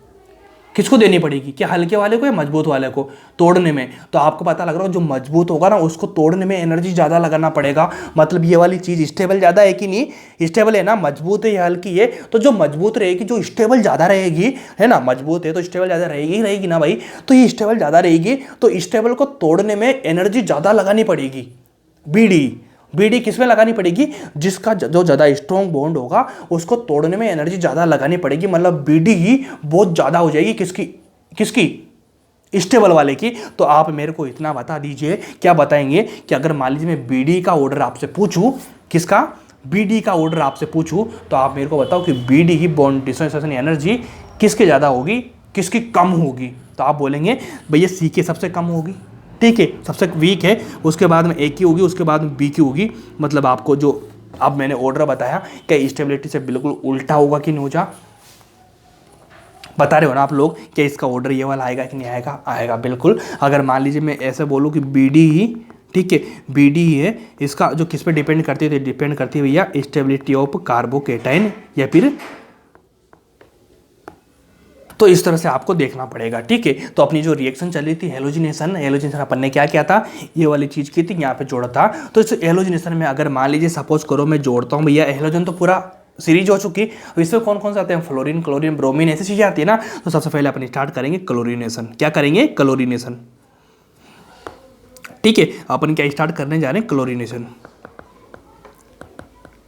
किसको देनी पड़ेगी, क्या हल्के वाले को या मजबूत वाले को तोड़ने में। तो आपको पता लग रहा है जो मजबूत होगा ना उसको तोड़ने में एनर्जी ज़्यादा लगाना पड़ेगा। मतलब ये वाली चीज़ स्टेबल ज़्यादा है कि नहीं, स्टेबल है ना, मजबूत है या हल्की है, तो जो मजबूत रहेगी, जो स्टेबल ज़्यादा रहेगी, है ना, मजबूत है तो स्टेबल ज़्यादा रहेगी, रहेगी ना भाई, तो ये स्टेबल ज़्यादा रहेगी, तो स्टेबल को तोड़ने में एनर्जी ज़्यादा लगानी पड़ेगी। बीडी, बीडी किस में लगानी पड़ेगी, जिसका जो ज़्यादा स्ट्रॉन्ग बॉन्ड होगा उसको तोड़ने में एनर्जी ज़्यादा लगानी पड़ेगी। मतलब बीडी ही बहुत ज़्यादा हो जाएगी, किसकी, किसकी, स्टेबल वाले की। तो आप मेरे को इतना बता दीजिए, क्या बताएंगे कि अगर मान लीजिए मैं बीडी का ऑर्डर आपसे पूछूं, किसका, बीडी का ऑर्डर आपसे पूछूं, तो आप मेरे को बताओ कि बीडी की बॉन्ड डिसोसिएशन एनर्जी किसके ज़्यादा होगी, किसकी कम होगी। तो आप बोलेंगे भैया सी के सबसे कम होगी, ठीक है, सबसे वीक है, उसके बाद में ए की होगी, उसके बाद में बी की होगी। मतलब आपको जो अब मैंने ऑर्डर बताया क्या स्टेबिलिटी से बिल्कुल उल्टा होगा कि नहीं होगा, बता रहे हो ना आप लोग, क्या इसका ऑर्डर ये वाला आएगा कि नहीं आएगा, आएगा बिल्कुल। अगर मान लीजिए मैं ऐसे बोलूँ कि बी डी ही, ठीक है, बी डी ही है, इसका जो किस पे डिपेंड करती है, डिपेंड करती है भैया स्टेबिलिटी ऑफ कार्बोकेटाइन, या फिर तो इस तरह से आपको देखना पड़ेगा, ठीक है। तो अपनी जो रिएक्शन चल रही थी हेलोजिनेशन, हेलोजिनेशन अपन ने क्या किया था, ये वाली चीज़ की थी, यहाँ पे जोड़ा था। तो इस हेलोजिनेशन में अगर मान लीजिए सपोज करो मैं जोड़ता हूँ भैया, हेलोजन तो पूरा सीरीज हो चुकी, अब इसमें कौन कौन से आते हैं, फ्लोरीन, क्लोरीन, ब्रोमीन, ऐसी चीज़ें आती है ना। तो सबसे पहले अपन स्टार्ट करेंगे क्लोरीनेशन, क्या करेंगे, क्लोरीनेशन, ठीक है। अपन क्या स्टार्ट करने जा रहे हैं, क्लोरीनेशन,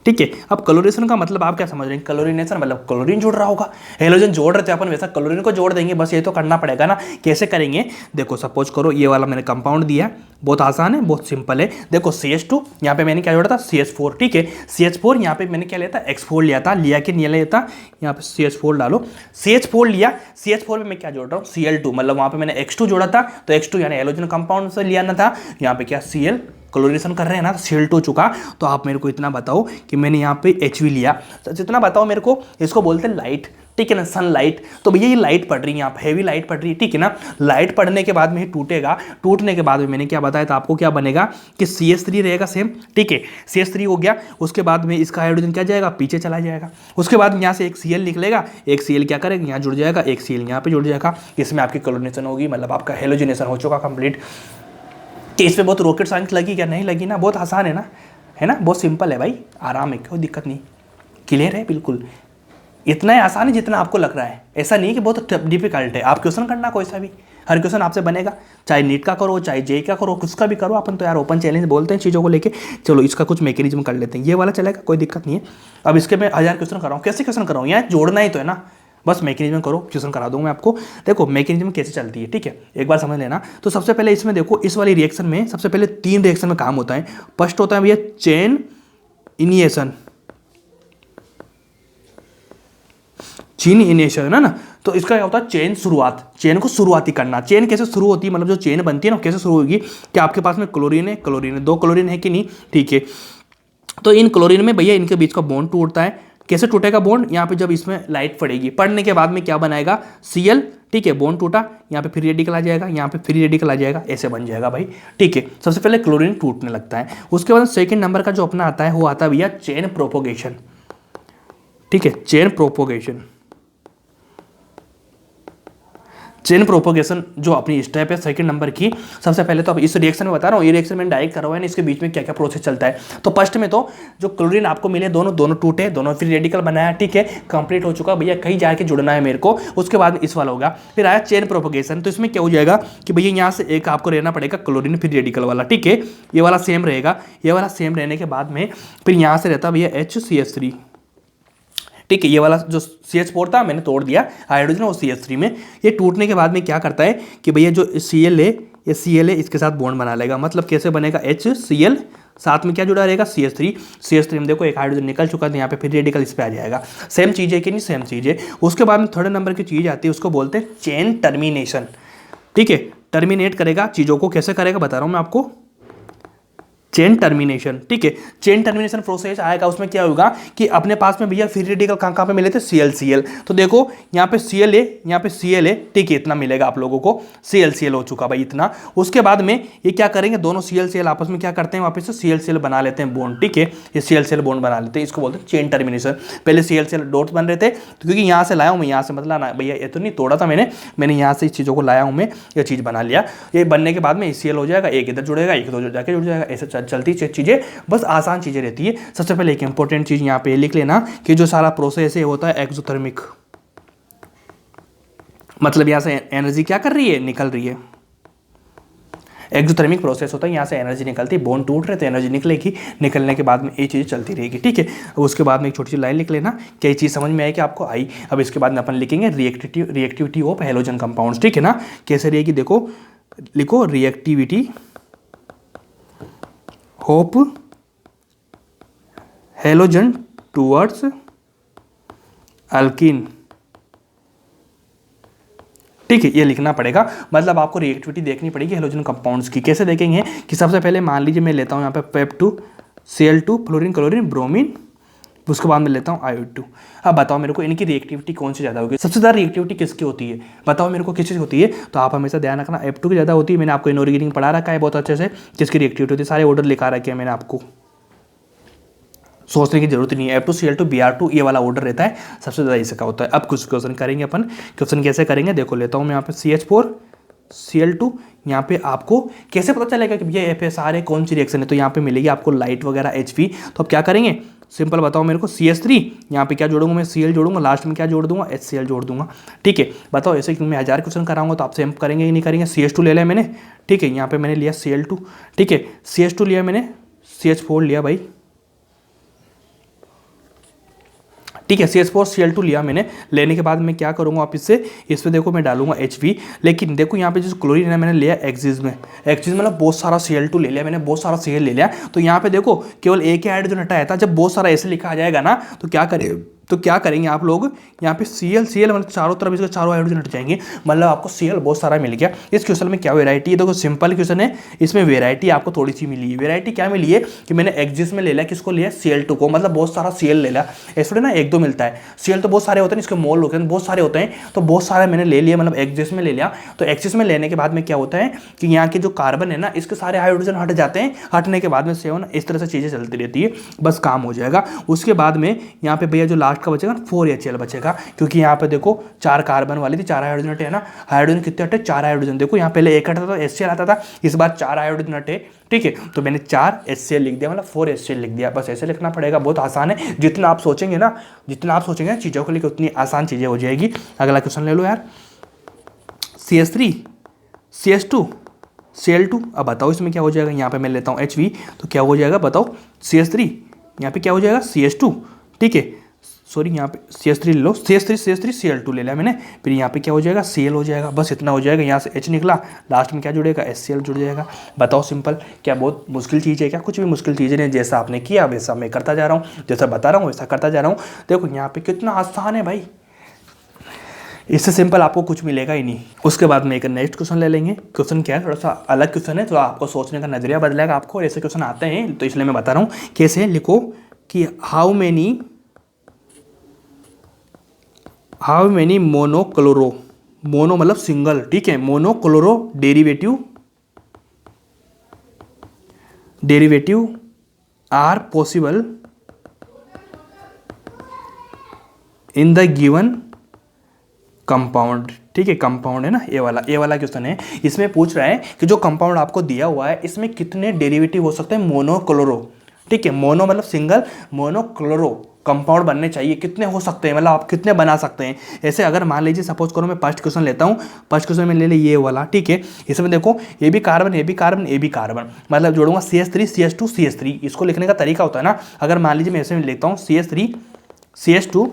ठीक है। अब क्लोरीनेशन का मतलब आप क्या समझ रहे हैं, क्लोरीनेशन मतलब क्लोरीन जोड़ रहा होगा, हेलोजन जोड़ रहे थे अपन, वैसा क्लोरीन को जोड़ देंगे, बस ये तो करना पड़ेगा ना। कैसे करेंगे, देखो सपोज करो ये वाला मैंने कंपाउंड दिया, बहुत आसान है, बहुत सिंपल है। देखो CH2, यहाँ पे मैंने क्या जोड़ा था, CH4, ठीक है, CH4 यहाँ पे मैंने क्या लिया था, X4 लिया था, लिया कि नहीं लिया था, यहाँ पे CH4 डालो, CH4 लिया, CH4 में मैं क्या जोड़ रहा हूँ, Cl2, मतलब वहाँ पे मैंने X2 जोड़ा था, तो X2 यानी हेलोजन कंपाउंड से लिया ना था, यहाँ पे क्या Cl, क्लोरीनेशन कर रहे हैं ना, तो Cl2 चुका। तो आप मेरे को इतना बताओ कि मैंने यहाँ पे Hv लिया, तो जितना बताओ मेरे को, इसको बोलते हैं लाइट, ठीक है ना, सनलाइट। तो भैया ये लाइट पड़ रही है, यहाँ पे हैवी लाइट पड़ रही है, ठीक है ना। लाइट पड़ने के बाद में ही टूटेगा, टूटने के बाद में मैंने क्या बताया था आपको, क्या बनेगा कि CH3 रहेगा सेम, ठीक है, CH3 हो गया। उसके बाद में इसका हाइड्रोजन क्या जाएगा, पीछे चला जाएगा। उसके बाद यहाँ से एक Cl निकलेगा, एक Cl क्या करेगा, यहाँ जुड़ जाएगा, एक Cl यहाँ पे जुड़ जाएगा, इसमें आपकी क्लोरीनेशन होगी, मतलब आपका हेलोजिनेशन हो चुका कंप्लीट। कि इसमें बहुत रॉकेट साइंस लगी क्या, नहीं लगी ना, बहुत आसान है ना, बहुत सिंपल है भाई, आराम है, कोई दिक्कत नहीं, क्लियर है बिल्कुल। इतना ही आसान है जितना आपको लग रहा है, ऐसा नहीं कि बहुत डिफिकल्ट है। आप क्वेश्चन करना कोई सा भी, हर क्वेश्चन आपसे बनेगा, चाहे नीट का करो, चाहे जेई का करो, किसका भी करो। अपन तो यार ओपन चैलेंज बोलते हैं चीज़ों को लेके। चलो इसका कुछ मैकेनिज्म कर लेते हैं, ये वाला चलेगा, कोई दिक्कत नहीं है। अब इसके मैं 1000 क्वेश्चन कर रहा हूँ, कैसे क्वेश्चन कर रहा हूँ, यहाँ जोड़ना ही तो है ना, बस मैकेनिज्म करो, क्वेश्चन करा दूंगा मैं आपको। देखो मैकेनिज्म कैसे चलती है, ठीक है, एक बार समझ लेना। तो सबसे पहले इसमें देखो, इस वाली रिएक्शन में सबसे पहले 3 रिएक्शन में काम होता है। फर्स्ट होता है भैया चेन इनिएशन, चेन इनिएशन है ना। तो इसका क्या होता है, चेन शुरुआत, चेन को शुरुआती करना। चेन कैसे शुरू होती है, मतलब जो चेन बनती है ना कैसे शुरू होगी, कि आपके पास में क्लोरीन है, क्लोरीन है, 2 क्लोरीन है कि नहीं, ठीक है। तो इन क्लोरीन में भैया इनके बीच का बॉन्ड टूटता है। कैसे टूटेगा बॉन्ड, यहाँ पे जब इसमें लाइट पड़ेगी, पड़ने के बाद में क्या बनाएगा, Cl, ठीक है, बॉन्ड टूटा, यहाँ पे फ्री रेडिकल आ जाएगा, यहाँ पे फ्री रेडिकल आ जाएगा, ऐसे बन जाएगा भाई, ठीक है। सबसे पहले क्लोरीन टूटने लगता है। उसके बाद सेकंड नंबर का जो अपना आता है वो आता है भैया चेन प्रोपोगेशन, ठीक है, चेन प्रोपोगेशन। चेन प्रोपोगेशन जो अपनी स्टेप है सेकंड नंबर की। सबसे पहले तो अब इस रिएक्शन में बता रहा हूँ, ये रिएक्शन मैंने डायरेक्ट करवाया है, इसके बीच में क्या क्या प्रोसेस चलता है। तो फर्स्ट में तो जो क्लोरीन आपको मिले, दोनों टूटे, दोनों फ्री रेडिकल बनाया, ठीक है, कंप्लीट हो चुका भैया, कहीं जाके जुड़ना है मेरे को। उसके बाद इस वाला होगा, फिर आया चेन प्रोपोगेशन। तो इसमें क्या हो जाएगा कि भैया यहाँ से एक आपको रहना पड़ेगा क्लोरीन फ्री रेडिकल वाला, ठीक है, ये वाला सेम रहेगा। ये वाला सेम रहने के बाद में फिर यहाँ से रहता भैया HCH3, ठीक है। ये वाला जो CH4 था मैंने तोड़ दिया, हाइड्रोजन और CH3 में। ये टूटने के बाद में क्या करता है कि भैया जो Cl है, ये Cl है, इसके साथ बॉन्ड बना लेगा। मतलब कैसे बनेगा, HCl, साथ में क्या जुड़ा रहेगा, CH3 में देखो एक हाइड्रोजन निकल चुका था, यहाँ पे फिर रेडिकल इस पे आ जाएगा। सेम चीज़ है कि नहीं, सेम चीज़ है। उसके बाद में थर्ड नंबर की चीज़ आती है, उसको बोलते हैं चेन टर्मिनेशन। ठीक है, टर्मिनेट करेगा चीज़ों को, कैसे करेगा बता रहा हूँ मैं आपको, चेन टर्मिनेशन। ठीक है, चेन टर्मिनेशन प्रोसेस आएगा, उसमें क्या होगा कि अपने पास में भैया फ्री रेडिकल कहाँ पे मिले थे, Cl। तो देखो यहाँ पे Cl है, यहाँ पे Cl है, ठीक है, इतना मिलेगा आप लोगों को, Cl हो चुका भाई इतना। उसके बाद में ये क्या करेंगे, दोनों Cl आपस में क्या करते हैं, वापस से Cl बना लेते हैं बॉन्ड। ठीक है, ये Cl बॉन्ड बना लेते हैं, इसको बोलते हैं चेन टर्मिनेशन। पहले Cl डॉट्स बन रहे थे, तो क्योंकि यहाँ से लाया हूँ मैं, यहाँ से मतलब ना भैया ये तो नहीं तोड़ा था मैंने यहाँ से इस चीज़ों को लाया हूँ मैं, ये चीज़ बना लिया। ये बनने के बाद में Cl हो जाएगा, एक इधर जुड़ेगा, एक इधर जाके जुड़ जाएगा, ऐसे चलती चीज़ें, बस आसान चीज़ें रहती है। सबसे पहले एक इंपॉर्टेंट चीज़ यहाँ पे लिख लेना कि जो सारा प्रोसेस है होता है एक्सोथर्मिक, मतलब यहाँ से एनर्जी क्या कर रही है, निकल रही है। एक्सोथर्मिक प्रोसेस होता है, यहाँ से एनर्जी निकलती है, बॉन्ड टूट रहे तो एनर्जी निकलेगी, निकलने के बाद में ये चीज़ चलती रहेगी। ठीक है, अब उसके बाद में एक छोटी सी लाइन लिख लेना, क्या चीज़ समझ में आई कि आपको आई। अब इसके बाद में अपन लिखेंगे रिएक्टिविटी ऑफ हैलोजन कंपाउंड्स। ठीक है ना, कैसे रहेगी देखो, लिखो reactivity of halogen towards alkyne. ठीक है, ये लिखना पड़ेगा, मतलब आपको रिएक्टिविटी देखनी पड़ेगी हैलोजन कंपाउंड्स की। कैसे देखेंगे कि सबसे पहले मान लीजिए मैं लेता हूँ यहाँ पे Pep2 Cl2 fluorine chlorine bromine, उसके बाद मैं लेता हूँ iod2। अब बताओ मेरे को इनकी रिएक्टिविटी कौन सी ज़्यादा होगी, सबसे ज़्यादा रिएक्टिविटी किसकी होती है, बताओ मेरे को किस चीज़ होती है। तो आप हमेशा ध्यान रखना F2 की ज़्यादा होती है, मैंने आपको इनऑर्गेनिक पढ़ा रखा है बहुत अच्छे से, किसकी रिएक्टिविटी होती है, सारे ऑर्डर लिखा रखे हैं मैंने, आपको सोचने की जरूरत नहीं है। F2 Cl2 Br2 ये वाला ऑर्डर रहता है, सबसे ज़्यादा इसका होता है। अब कुछ क्वेश्चन करेंगे अपन, क्वेश्चन कैसे करेंगे देखो, लेता हूँ मैं यहाँ पे CH4 Cl2, यहाँ पे आपको कैसे पता चलेगा कि भैया FSR है, कौन सी रिएक्शन है, तो यहाँ पे मिलेगी आपको लाइट वगैरह HV। तो अब क्या करेंगे, सिंपल बताओ मेरे को, CH3 यहाँ पे क्या जोड़ूंगा मैं, Cl जोड़ूंगा, लास्ट में क्या जोड़ दूंगा, HCl जोड़ दूंगा। ठीक है, बताओ ऐसे क्यों, मैं 1000 क्वेश्चन कराऊंगा तो आपसे करेंगे कि नहीं करेंगे। CH2 ले लिया मैंने, ठीक है, यहाँ पे मैंने लिया Cl2, ठीक है, CH2 लिया मैंने, CH4 लिया भाई, ठीक है, CH4 Cl2 लिया मैंने, लेने के बाद मैं क्या करूँगा वापस से, इस पर देखो मैं डालूंगा HV। लेकिन देखो यहाँ पे जो क्लोरीन है मैंने लिया एक्सिस में मतलब बहुत सारा Cl2 ले लिया मैंने, बहुत सारा Cl ले लिया। तो यहाँ पे देखो केवल एक ही हाइड्रोजन हटाया था, जब बहुत सारा ऐसे लिखा आ जाएगा ना तो क्या करेंगे आप लोग, यहाँ पे Cl मतलब चारों तरफ इसके चारों हाइड्रोजन हट जाएंगे, मतलब आपको Cl बहुत सारा मिल गया। इस क्वेश्चन में क्या वेरायटी है, देखो सिंपल क्वेश्चन है, इसमें वेरायटी आपको थोड़ी सी मिली है। वेरायटी क्या मिली है कि मैंने एक्सिस में ले लिया, किसको लिया, Cl2 को, मतलब बहुत सारा Cl ले लिया। ऐसे ना एक दो मिलता है, Cl तो बहुत सारे होते हैं, इसके मोल होते हैं बहुत सारे होते हैं, तो बहुत सारे मैंने ले लिया, मतलब एक्सिस में ले लिया। तो एक्सिस में लेने के बाद में क्या होता है कि यहाँ के जो कार्बन है ना, इसके सारे हाइड्रोजन हट जाते हैं, हटने के बाद में सेवन इस तरह से चीज़ें चलती रहती है, बस काम हो जाएगा। उसके बाद में यहाँ पे भैया जो लास्ट का बचेगा 4HCl बचेगा, क्योंकि यहाँ पे देखो 4 कार्बन वाली थी, 4 हाइड्रोजन हटे है ना, हाइड्रोजन कितने हटे, 4 हाइड्रोजन। देखो यहाँ पहले एक हटा था तो HCl आता था, इस बार 4 हाइड्रोजन हटे, ठीक है, तो मैंने 4 HCl लिख दिया, मतलब 4 HCl लिख दिया, बस ऐसे लिखना पड़ेगा, बहुत आसान है। जितना आप सोचेंगे ना चीज़ों को लेकर उतनी आसान चीज़ें हो जाएगी। अगला क्वेश्चन ले लो यार, CH3 CH2 Cl2, अब बताओ इसमें क्या हो जाएगा, यहाँ पे मैं लेता हूँ HV, तो क्या हो जाएगा बताओ, CH3 यहाँ पे क्या हो जाएगा CH2, ठीक है, सॉरी यहाँ पे CH3 ले लो, CH3 Cl2 ले लिया मैंने, फिर यहाँ पे क्या हो जाएगा Cl हो जाएगा, बस इतना हो जाएगा। यहाँ से H निकला, लास्ट में क्या जुड़ेगा, HCl जुड़ जाएगा। बताओ सिंपल, क्या बहुत मुश्किल चीज़ है क्या, कुछ भी मुश्किल चीज़ नहीं, जैसा आपने किया वैसा मैं करता जा रहा हूँ, जैसा बता रहा हूँ वैसा करता जा रहा हूँ। देखो यहाँ पे कितना आसान है भाई, इससे सिंपल आपको कुछ मिलेगा ही नहीं। उसके बाद में एक नेक्स्ट क्वेश्चन ले लेंगे। क्वेश्चन क्या है, थोड़ा सा अलग क्वेश्चन है, थोड़ा आपको सोचने का नजरिया बदलेगा आपको, ऐसे क्वेश्चन आते हैं तो इसलिए मैं बता रहा हूँ। कैसे लिखो कि हाउ मेनी मोनोक्लोरो, मोनो मतलब सिंगल, ठीक है, monochloro derivative are possible in the given compound, ठीक है, कंपाउंड है ना, ये वाला क्वेश्चन है। इसमें पूछ रहा है कि जो कंपाउंड आपको दिया हुआ है इसमें कितने डेरिवेटिव हो सकते हैं मोनोक्लोरो, ठीक है, मोनो मतलब सिंगल, मोनोक्लोरो कंपाउंड बनने चाहिए, कितने हो सकते हैं, मतलब आप कितने बना सकते हैं। ऐसे अगर मान लीजिए सपोज करो मैं फर्स्ट क्वेश्चन लेता हूँ, फर्स्ट क्वेश्चन में ले ये वाला, ठीक है, इसमें देखो ये भी कार्बन ये भी कार्बन ये भी कार्बन, मतलब जोड़ूंगा CH3 CH2 CH3। इसको लिखने का तरीका होता है ना, अगर मान लीजिए मैं ऐसे में लेता हूँ CH3 CH2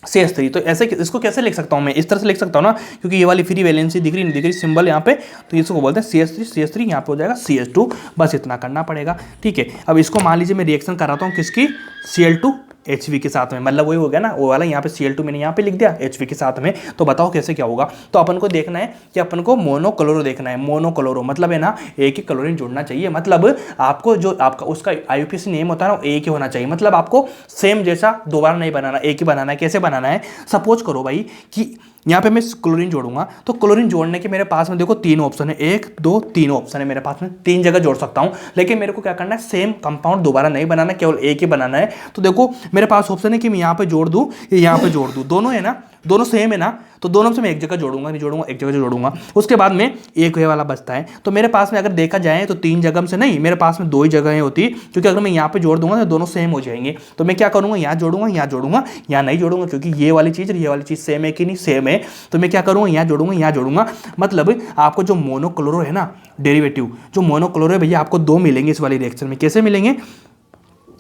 CH3। तो ऐसे इसको कैसे लिख सकता हूँ मैं, इस तरह से लिख सकता हूँ ना, क्योंकि ये वाली फ्री वैलेंसी दिख रही नहीं दिख रही सिंबल यहाँ पे, तो इसको बोलते हैं CH3 यहाँ पे हो जाएगा CH2। बस इतना करना पड़ेगा, ठीक है। अब इसको मान लीजिए मैं रिएक्शन कराता हूँ किसकी, Cl2 HV के साथ में, मतलब वही हो गया ना, वो वाला यहाँ पे Cl2 मैंने यहाँ पे लिख दिया HV के साथ में। तो बताओ कैसे क्या होगा। तो अपन को देखना है कि अपन को मोनोक्लोरो देखना है। मोनोक्लोरो मतलब है ना एक ही क्लोरीन जुड़ना चाहिए, मतलब आपको जो आपका उसका IUPAC नेम होता है ना एक ही होना चाहिए, मतलब आपको सेम जैसा दोबारा नहीं बनाना, एक ही बनाना है। कैसे बनाना है, सपोज करो भाई कि यहाँ पे मैं क्लोरीन जोड़ूंगा, तो क्लोरीन जोड़ने के मेरे पास में देखो 3 ऑप्शन है, 1 2 3 ऑप्शन है मेरे पास में, 3 जगह जोड़ सकता हूँ। लेकिन मेरे को क्या करना है, सेम कंपाउंड दोबारा नहीं बनाना, केवल एक ही बनाना है। तो देखो मेरे पास ऑप्शन है कि मैं यहाँ पे जोड़ दूँ या यहाँ पे जोड़ दूँ, दोनों है ना, दोनों सेम है ना, तो दोनों से मैं एक जगह जोड़ूंगा, नहीं जोड़ूंगा एक जगह जोड़ूंगा। उसके बाद में एक ये वाला बचता है। तो मेरे पास में अगर देखा जाए तो 3 जगह से नहीं, मेरे पास में 2 ही जगहें होती, क्योंकि अगर मैं यहाँ पे जोड़ दूंगा तो दोनों सेम हो जाएंगे। तो मैं क्या करूंगा, यहाँ जोड़ूंगा, यहाँ जोड़ूंगा, यहाँ नहीं जोड़ूंगा, क्योंकि ये वाली चीज़ सेम है कि नहीं, सेम है। तो मैं क्या करूंगा, यहाँ जोड़ूंगा, यहाँ जोड़ूंगा। मतलब आपको जो मोनोक्लोरो है ना डेरिवेटिव, जो मोनोक्लोरो है भैया आपको 2 मिलेंगे इस वाली रिएक्शन में। कैसे मिलेंगे,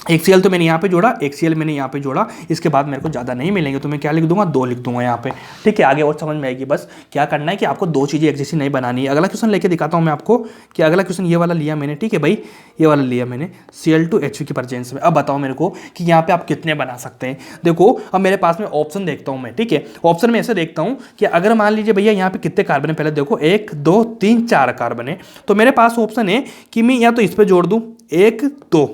एक Cl तो मैंने यहाँ पे जोड़ा, एक Cl मैंने यहाँ पे जोड़ा, इसके बाद मेरे को ज़्यादा नहीं मिलेंगे, तो मैं क्या लिख दूंगा, 2 लिख दूंगा यहाँ पे, ठीक है। आगे और समझ में आएगी। बस क्या करना है कि आपको 2 चीज़ें एक जैसी नहीं बनानी है। अगला क्वेश्चन लेके दिखाता हूँ मैं आपको कि अगला क्वेश्चन ये वाला लिया मैंने, ठीक है भाई, ये वाला लिया मैंने Cl2 HV की प्रेजेंस में। अब बताओ मेरे को कि यहाँ पे आप कितने बना सकते हैं। देखो अब मेरे पास में ऑप्शन देखता हूँ मैं, ठीक है। ऑप्शन में ऐसे देखता हूँ कि अगर मान लीजिए भैया यहाँ पे कितने कार्बन है, पहले देखो 1 2 3 4 कार्बन है। तो मेरे पास ऑप्शन है कि मैं या तो इस पर जोड़ दूँ 1 2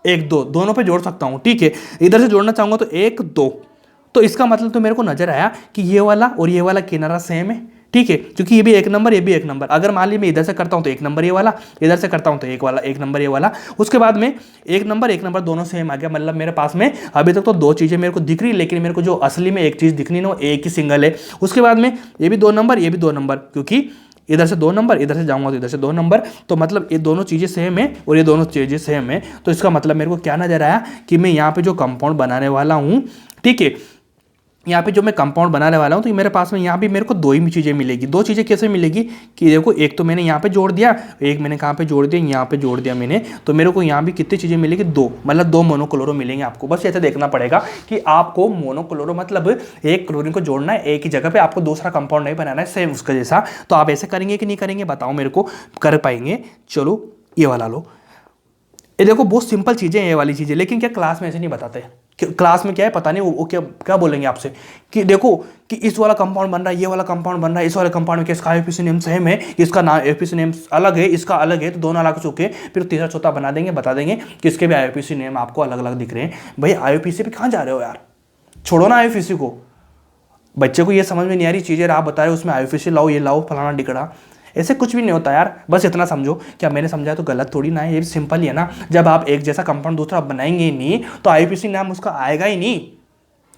1 2, दोनों पे जोड़ सकता हूँ, ठीक है। इधर से जोड़ना चाहूँगा तो 1 2। तो इसका मतलब तो मेरे को नजर आया कि ये वाला और ये वाला किनारा सेम है, ठीक है, क्योंकि ये भी 1 नंबर, ये भी 1 नंबर। अगर मान ली मैं इधर से करता हूँ तो 1 नंबर ये वाला, इधर से करता हूँ तो 1 नंबर ये वाला। उसके बाद में 1 नंबर दोनों सेम आ गया। मतलब मेरे पास में अभी तक तो 2 चीज़ें मेरे को दिख रही, लेकिन मेरे को जो असली में एक चीज़ दिखनी ना वो एक ही सिंगल है। उसके बाद में ये भी 2 नंबर, ये भी 2 नंबर, क्योंकि इधर से 2 नंबर, इधर से जाऊंगा तो इधर से 2 नंबर। तो मतलब ये दोनों चीज़ें सेम है और ये दोनों चीज़ें सेम है। तो इसका मतलब मेरे को क्या नजर आया कि मैं यहाँ पे जो कंपाउंड बनाने वाला हूँ, ठीक है, यहाँ पे जो मैं कंपाउंड बनाने वाला हूँ, तो मेरे पास में यहाँ भी मेरे को 2 ही चीज़ें मिलेगी। 2 चीज़ें कैसे मिलेगी कि देखो एक तो मैंने यहाँ पे जोड़ दिया, एक मैंने कहाँ पे जोड़ दिया, यहाँ पे जोड़ दिया मैंने, तो मेरे को यहाँ भी कितनी चीज़ें मिलेगी, 2, मतलब 2 मोनोक्लोरो मिलेंगे आपको। बस ऐसे देखना पड़ेगा कि आपको मोनोक्लोरो मतलब एक क्लोरीन को जोड़ना है एक ही जगह पे, आपको दूसरा कंपाउंड नहीं बनाना है सेम उसका जैसा। तो आप ऐसे करेंगे कि नहीं करेंगे, बताओ मेरे को, कर पाएंगे। चलो ये वाला लो, ये देखो बहुत सिंपल चीज़ें हैं ये वाली चीज़ें, लेकिन क्या क्लास में ऐसे नहीं बताते। क्लास में क्या है पता नहीं, वो क्या क्या बोलेंगे आपसे कि देखो कि इस वाला कंपाउंड बन रहा है, ये वाला कंपाउंड बन रहा है, इस वाले कंपाउंड में इसका IUPAC नेम सेम है, इसका नाम IUPAC नेम अलग है, इसका अलग है, तो दोनों अलग चुके, फिर तीसरा चौथा बना देंगे, बता देंगे कि इसके भी IUPAC नेम आपको अलग अलग दिख रहे हैं। भाई IUPAC पे कहाँ जा रहे हो यार, छोड़ो ना IUPAC को। बच्चे को ये समझ में नहीं आ रही चीज़ें, आप बता रहे हो उसमें IUPAC लाओ, ये लाओ, फलाना डिकड़ा, ऐसे कुछ भी नहीं होता यार। बस इतना समझो, क्या मैंने समझा तो गलत थोड़ी ना है, ये भी सिंपल ही है ना। जब आप एक जैसा कंपाउंड दूसरा बनाएंगे ही नहीं तो IUPAC नाम उसका आएगा ही नहीं।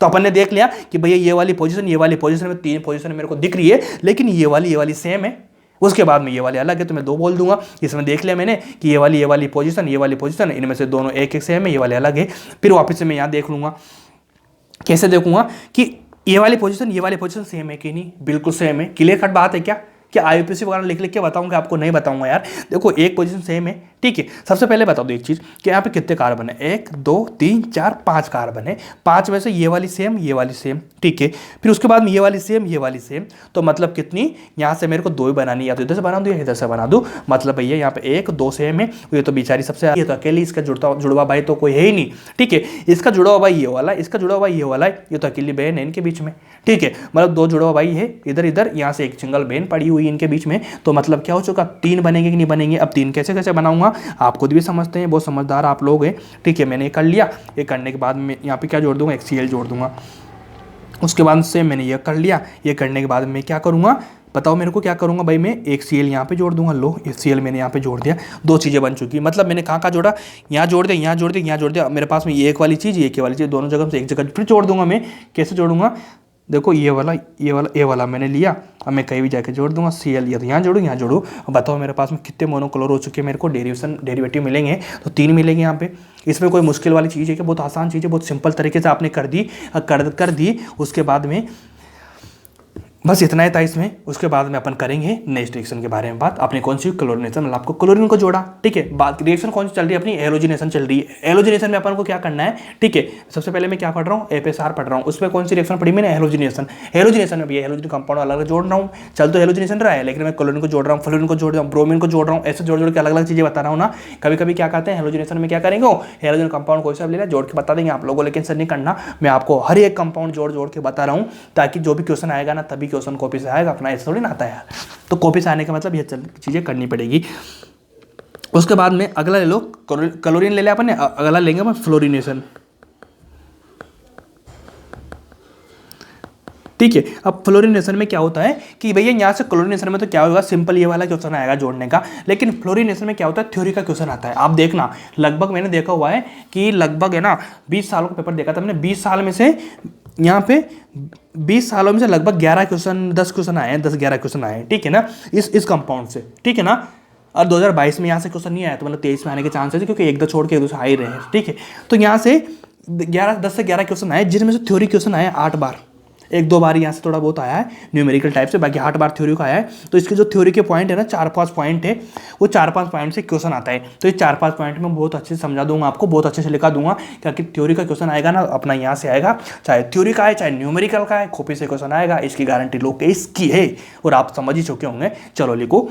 तो अपन ने देख लिया कि भैया ये वाली पोजीशन में 3 पोजीशन मेरे को दिख रही है, लेकिन ये वाली सेम है। उसके बाद में ये वाली अलग है, तो मैं 2 बोल दूंगा। इसमें देख लिया मैंने कि ये वाली पोजीशन इनमें से दोनों एक सेम है, ये वाले अलग है। फिर वापस से मैं यहाँ देख लूंगा, कैसे देखूंगा कि ये वाली पोजीशन सेम है कि नहीं, बिल्कुल सेम है। क्लियर कट बात है क्या IUPAC वगैरह लिख के बताऊंगा आपको, नहीं बताऊंगा यार। देखो एक पोजीशन सेम है, ठीक है। सबसे पहले बता दो एक चीज कि यहाँ पे कितने कार्बन है, 1 2 3 4 5 कार्बन है। 5 में से ये वाली सेम, ठीक है। फिर उसके बाद में ये वाली सेम, तो मतलब कितनी, यहाँ से मेरे को 2 ही बनानी, या तो इधर से बना दूँ या इधर से बना दूँ। मतलब भैया यहाँ पे 1 2 सेम है, ये तो बेचारी सबसे, ये तो अकेली, इसका जुड़वा भाई तो कोई है ही नहीं, ठीक है। इसका जुड़वा भाई ये वाला, इसका जुड़वा भाई ये वाला है, ये तो अकेली बहन है इनके बीच में, ठीक है। मतलब 2 जुड़वा भाई है इधर, यहाँ से एक सिंगल बहन पड़ी हुई इनके बीच में। तो मतलब क्या हो चुका, 3 बनेंगे कि नहीं बनेंगे। अब 3 कैसे बनाऊंगा, आप खुद भी समझते हैं, बहुत समझदार आप लोग हैं, ठीक है। मैंने ये कर लिया, ये करने के बाद में यहाँ पे क्या जोड़ दूंगा, एक Cl जोड़ दूंगा। उसके बाद से मैंने ये कर लिया, ये करने के बाद मैं क्या करूँगा, बताओ मेरे को क्या करूँगा भाई, मैं एक Cl यहाँ पे जोड़ दूंगा। लो एक Cl मैंने यहाँ पे जोड़ दिया, 2 चीज़ें बन चुकी। मतलब मैंने कहाँ जोड़ा, यहाँ जोड़ दिया, यहाँ जोड़ दिया, यहाँ जोड़ दिया। मेरे पास में ये एक वाली चीज़ दोनों जगह से एक जगह फिर जोड़ दूंगा मैं। कैसे जोड़ूंगा, देखो ये वाला मैंने लिया, अब मैं कहीं भी जाके जोड़ दूंगा Cl, या तो यहाँ जोड़ूँ। बताओ मेरे पास में कितने मोनोक्लोर हो चुके हैं, मेरे को डेरिवेटिव मिलेंगे, तो 3 मिलेंगे यहाँ पे। इसमें कोई मुश्किल वाली चीज़ है कि बहुत आसान चीज़ है, बहुत सिंपल तरीके से आपने कर दी। उसके बाद में बस इतना ही था इसमें। उसके बाद में अपन करेंगे नेक्स्ट रिएक्शन के बारे में बात। अपने कौन सी क्लोरीनेशन, मतलब आपको क्लोरीन को जोड़ा, ठीक है। बात रिएक्शन कौन सी चल रही है अपनी, एलोजिनेशन चल रही है। एलोजिनेशन में अपन को क्या करना है, ठीक है। सबसे पहले मैं क्या पढ़ रहा हूँ, एफएसआर पढ़ रहा हूँ। उसमें कौन सी रिएक्शन पढ़ी मैंने, एलोजिनेशन। एलोजिनेशन में भी एलोजिन कंपाउंड अलग अलग जोड़ रहा हूँ, चल तो एलोजिनेशन रहा है, लेकिन मैं क्लोरीन को जोड़ रहा हूँ, फ्लोरीन को जोड़ रहा हूँ, ब्रोमीन को जोड़ रहा हूँ, ऐसे जोड़ जोड़ के अलग अलग चीजें बता रहा हूँ ना। कभी कभी क्या कहते हैं एलोजिनेशन में क्या करेंगे, एलोजिन कंपाउंड कोई सा लेना जोड़ के बता देंगे आप लोगों को, लेकिन सर नहीं करना, मैं आपको हर एक कंपाउंड जोड़ जोड़ के बता रहा हूँ, ताकि जो भी क्वेश्चन आएगा ना तभी क्वेश्चन कॉपी से आएगा, अपना ऐसे थोड़ी ना आता है यार। तो कॉपी से आने का मतलब ये चीजें करनी पड़ेगी। उसके बाद में अगला ले लो, क्लोरीन ले लिया अपन ने, अगला लेंगे अपन फ्लोरीनेशन, ठीक है। अब फ्लोरीनेशन में क्या होता है कि भैया यहाँ से क्लोरीनेशन में तो क्या होगा, सिंपल ये वाला क्वेश्चन आएगा जोड़ने का, लेकिन फ्लोरीनेशन में क्या होता है, थ्योरी का क्वेश्चन आता है। आप देखना, लगभग मैंने देखा हुआ है कि लगभग है ना 20 सालों का पेपर देखा था मैंने, 20 साल में से यहाँ पे 20 सालों में से लगभग 11 क्वेश्चन 10 क्वेश्चन आए हैं, 10-11 क्वेश्चन आए हैं, ठीक है ना, इस कंपाउंड से, ठीक है ना। और 2022 में यहाँ से क्वेश्चन नहीं आया, तो मतलब 23 में आने के चांसेस है, क्योंकि एक दो छोड़ के एक दो से आ ही रहे हैं, ठीक है। तो यहाँ से 10 से 11 क्वेश्चन आए, जिनमें से थ्योरी क्वेश्चन आए 8 बार, 1-2 बार यहाँ से थोड़ा बहुत आया है न्यूमेरिकल टाइप से, बाकी 8 बार थ्योरी का आया है। तो इसके जो थ्योरी के पॉइंट है ना, 4-5 पॉइंट है, वो 4-5 पॉइंट से क्वेश्चन आता है। तो ये 4-5 पॉइंट में बहुत अच्छे से समझा दूंगा आपको, बहुत अच्छे से लिखा दूंगा, क्योंकि थ्योरी का क्वेश्चन आएगा ना अपना यहाँ से आएगा, चाहे थ्योरी का है चाहे न्यूमेरिकल का है, कॉपी से क्वेश्चन आएगा, इसकी गारंटी लो के इसकी है, और आप समझ ही चुके होंगे। चलो लिखो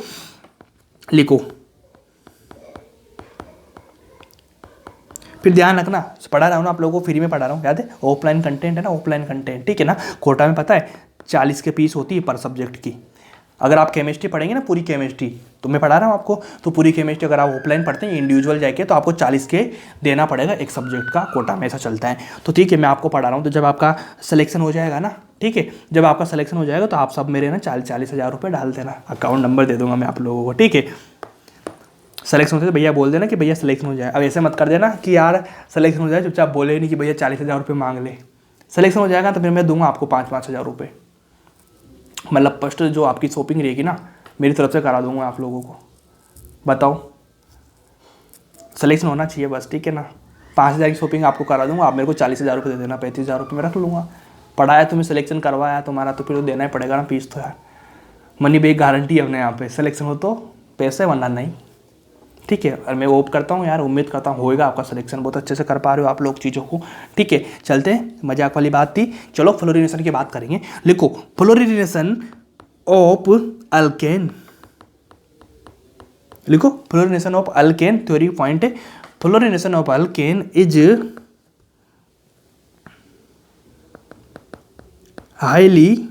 लिखो, फिर ध्यान रखना, पढ़ा रहा हूँ ना आप लोगों को, फ्री में पढ़ा रहा हूँ, याद है, ऑफलाइन कंटेंट है ना, ऑफलाइन कंटेंट, ठीक है ना। कोटा में पता है 40 के पीस होती है पर सब्जेक्ट की। अगर आप केमिस्ट्री पढ़ेंगे ना, पूरी केमिस्ट्री, तो मैं पढ़ा रहा हूँ आपको, तो पूरी केमिस्ट्री अगर आप ऑफलाइन पढ़ते हैं इंडिविजुअल जाके, तो आपको 40 के देना पड़ेगा एक सब्जेक्ट का, कोटा में ऐसा चलता है। तो ठीक है, मैं आपको पढ़ा रहा हूँ। तो जब आपका सिलेक्शन हो जाएगा ना, ठीक है, जब आपका सिलेक्शन हो जाएगा तो आप सब मेरे ना 40 हज़ार रुपये डाल देना, अकाउंट नंबर दे दूंगा मैं आप लोगों को, ठीक है। सिलेक्शन होते तो भैया बोल देना कि भैया सिलेक्शन हो जाए। अब ऐसे मत कर देना कि यार सिलेक्शन हो जाए चुपचाप बोले नहीं कि भैया 40 हज़ार रुपये मांग ले। सिलेक्शन हो जाएगा तो फिर मैं दूंगा आपको 5-5 हज़ार रुपये, मतलब फर्स्ट जो आपकी शॉपिंग रहेगी ना मेरी तरफ से करा दूंगा आप लोगों को। बताओ, सिलेक्शन होना चाहिए बस, ठीक है ना। 5,000 की शॉपिंग आपको करा दूंगा, आप मेरे को 40 हज़ार रुपये दे देना, 35 हज़ार रुपये मैं रख लूँगा। पढ़ाया तुम्हें, सिलेक्शन करवाया तुम्हारा, तो फिर तो देना ही पड़ेगा ना फीस तो यार। मनी बैक गारंटी है हमने यहाँ पे, सिलेक्शन हो तो पैसे, वरना नहीं, ठीक है। और मैं होप करता हूँ यार, उम्मीद करता हूँ होएगा आपका सिलेक्शन, बहुत अच्छे से कर पा रहे हो आप लोग चीज़ों को, ठीक है। चलते हैं, मजाक वाली बात थी। चलो फ्लोरीनेशन की बात करेंगे। लिखो, फ्लोरीनेशन ऑफ अल्केन, लिखो fluorination of alkane, theory point है, fluorination of alkane is highly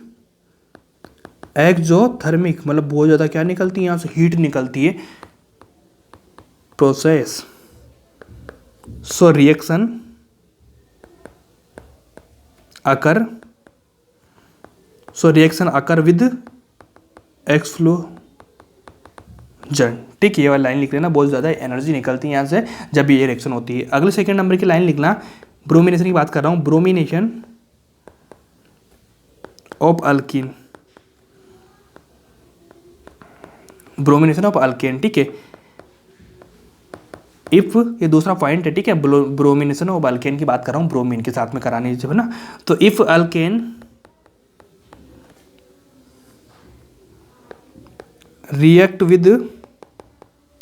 exothermic, मतलब बहुत ज़्यादा क्या निकलती है यहाँ से, हीट निकलती है, process. So reaction occur with explosion, ठीक है। ये वाली लाइन लिख लेना, बहुत ज़्यादा एनर्जी निकलती है यहाँ से जब ये रिएक्शन होती है। अगले सेकंड नंबर की लाइन लिखना, ब्रोमिनेशन की बात कर रहा हूँ, bromination of alkyne, bromination of alkane, ठीक है। इफ, ये दूसरा पॉइंट है, ठीक है, ब्रोमिनेशन ऑफ अल्केन की बात कर रहा हूँ, ब्रोमीन के साथ में करानी है ना। तो इफ अल्केन रिएक्ट विद,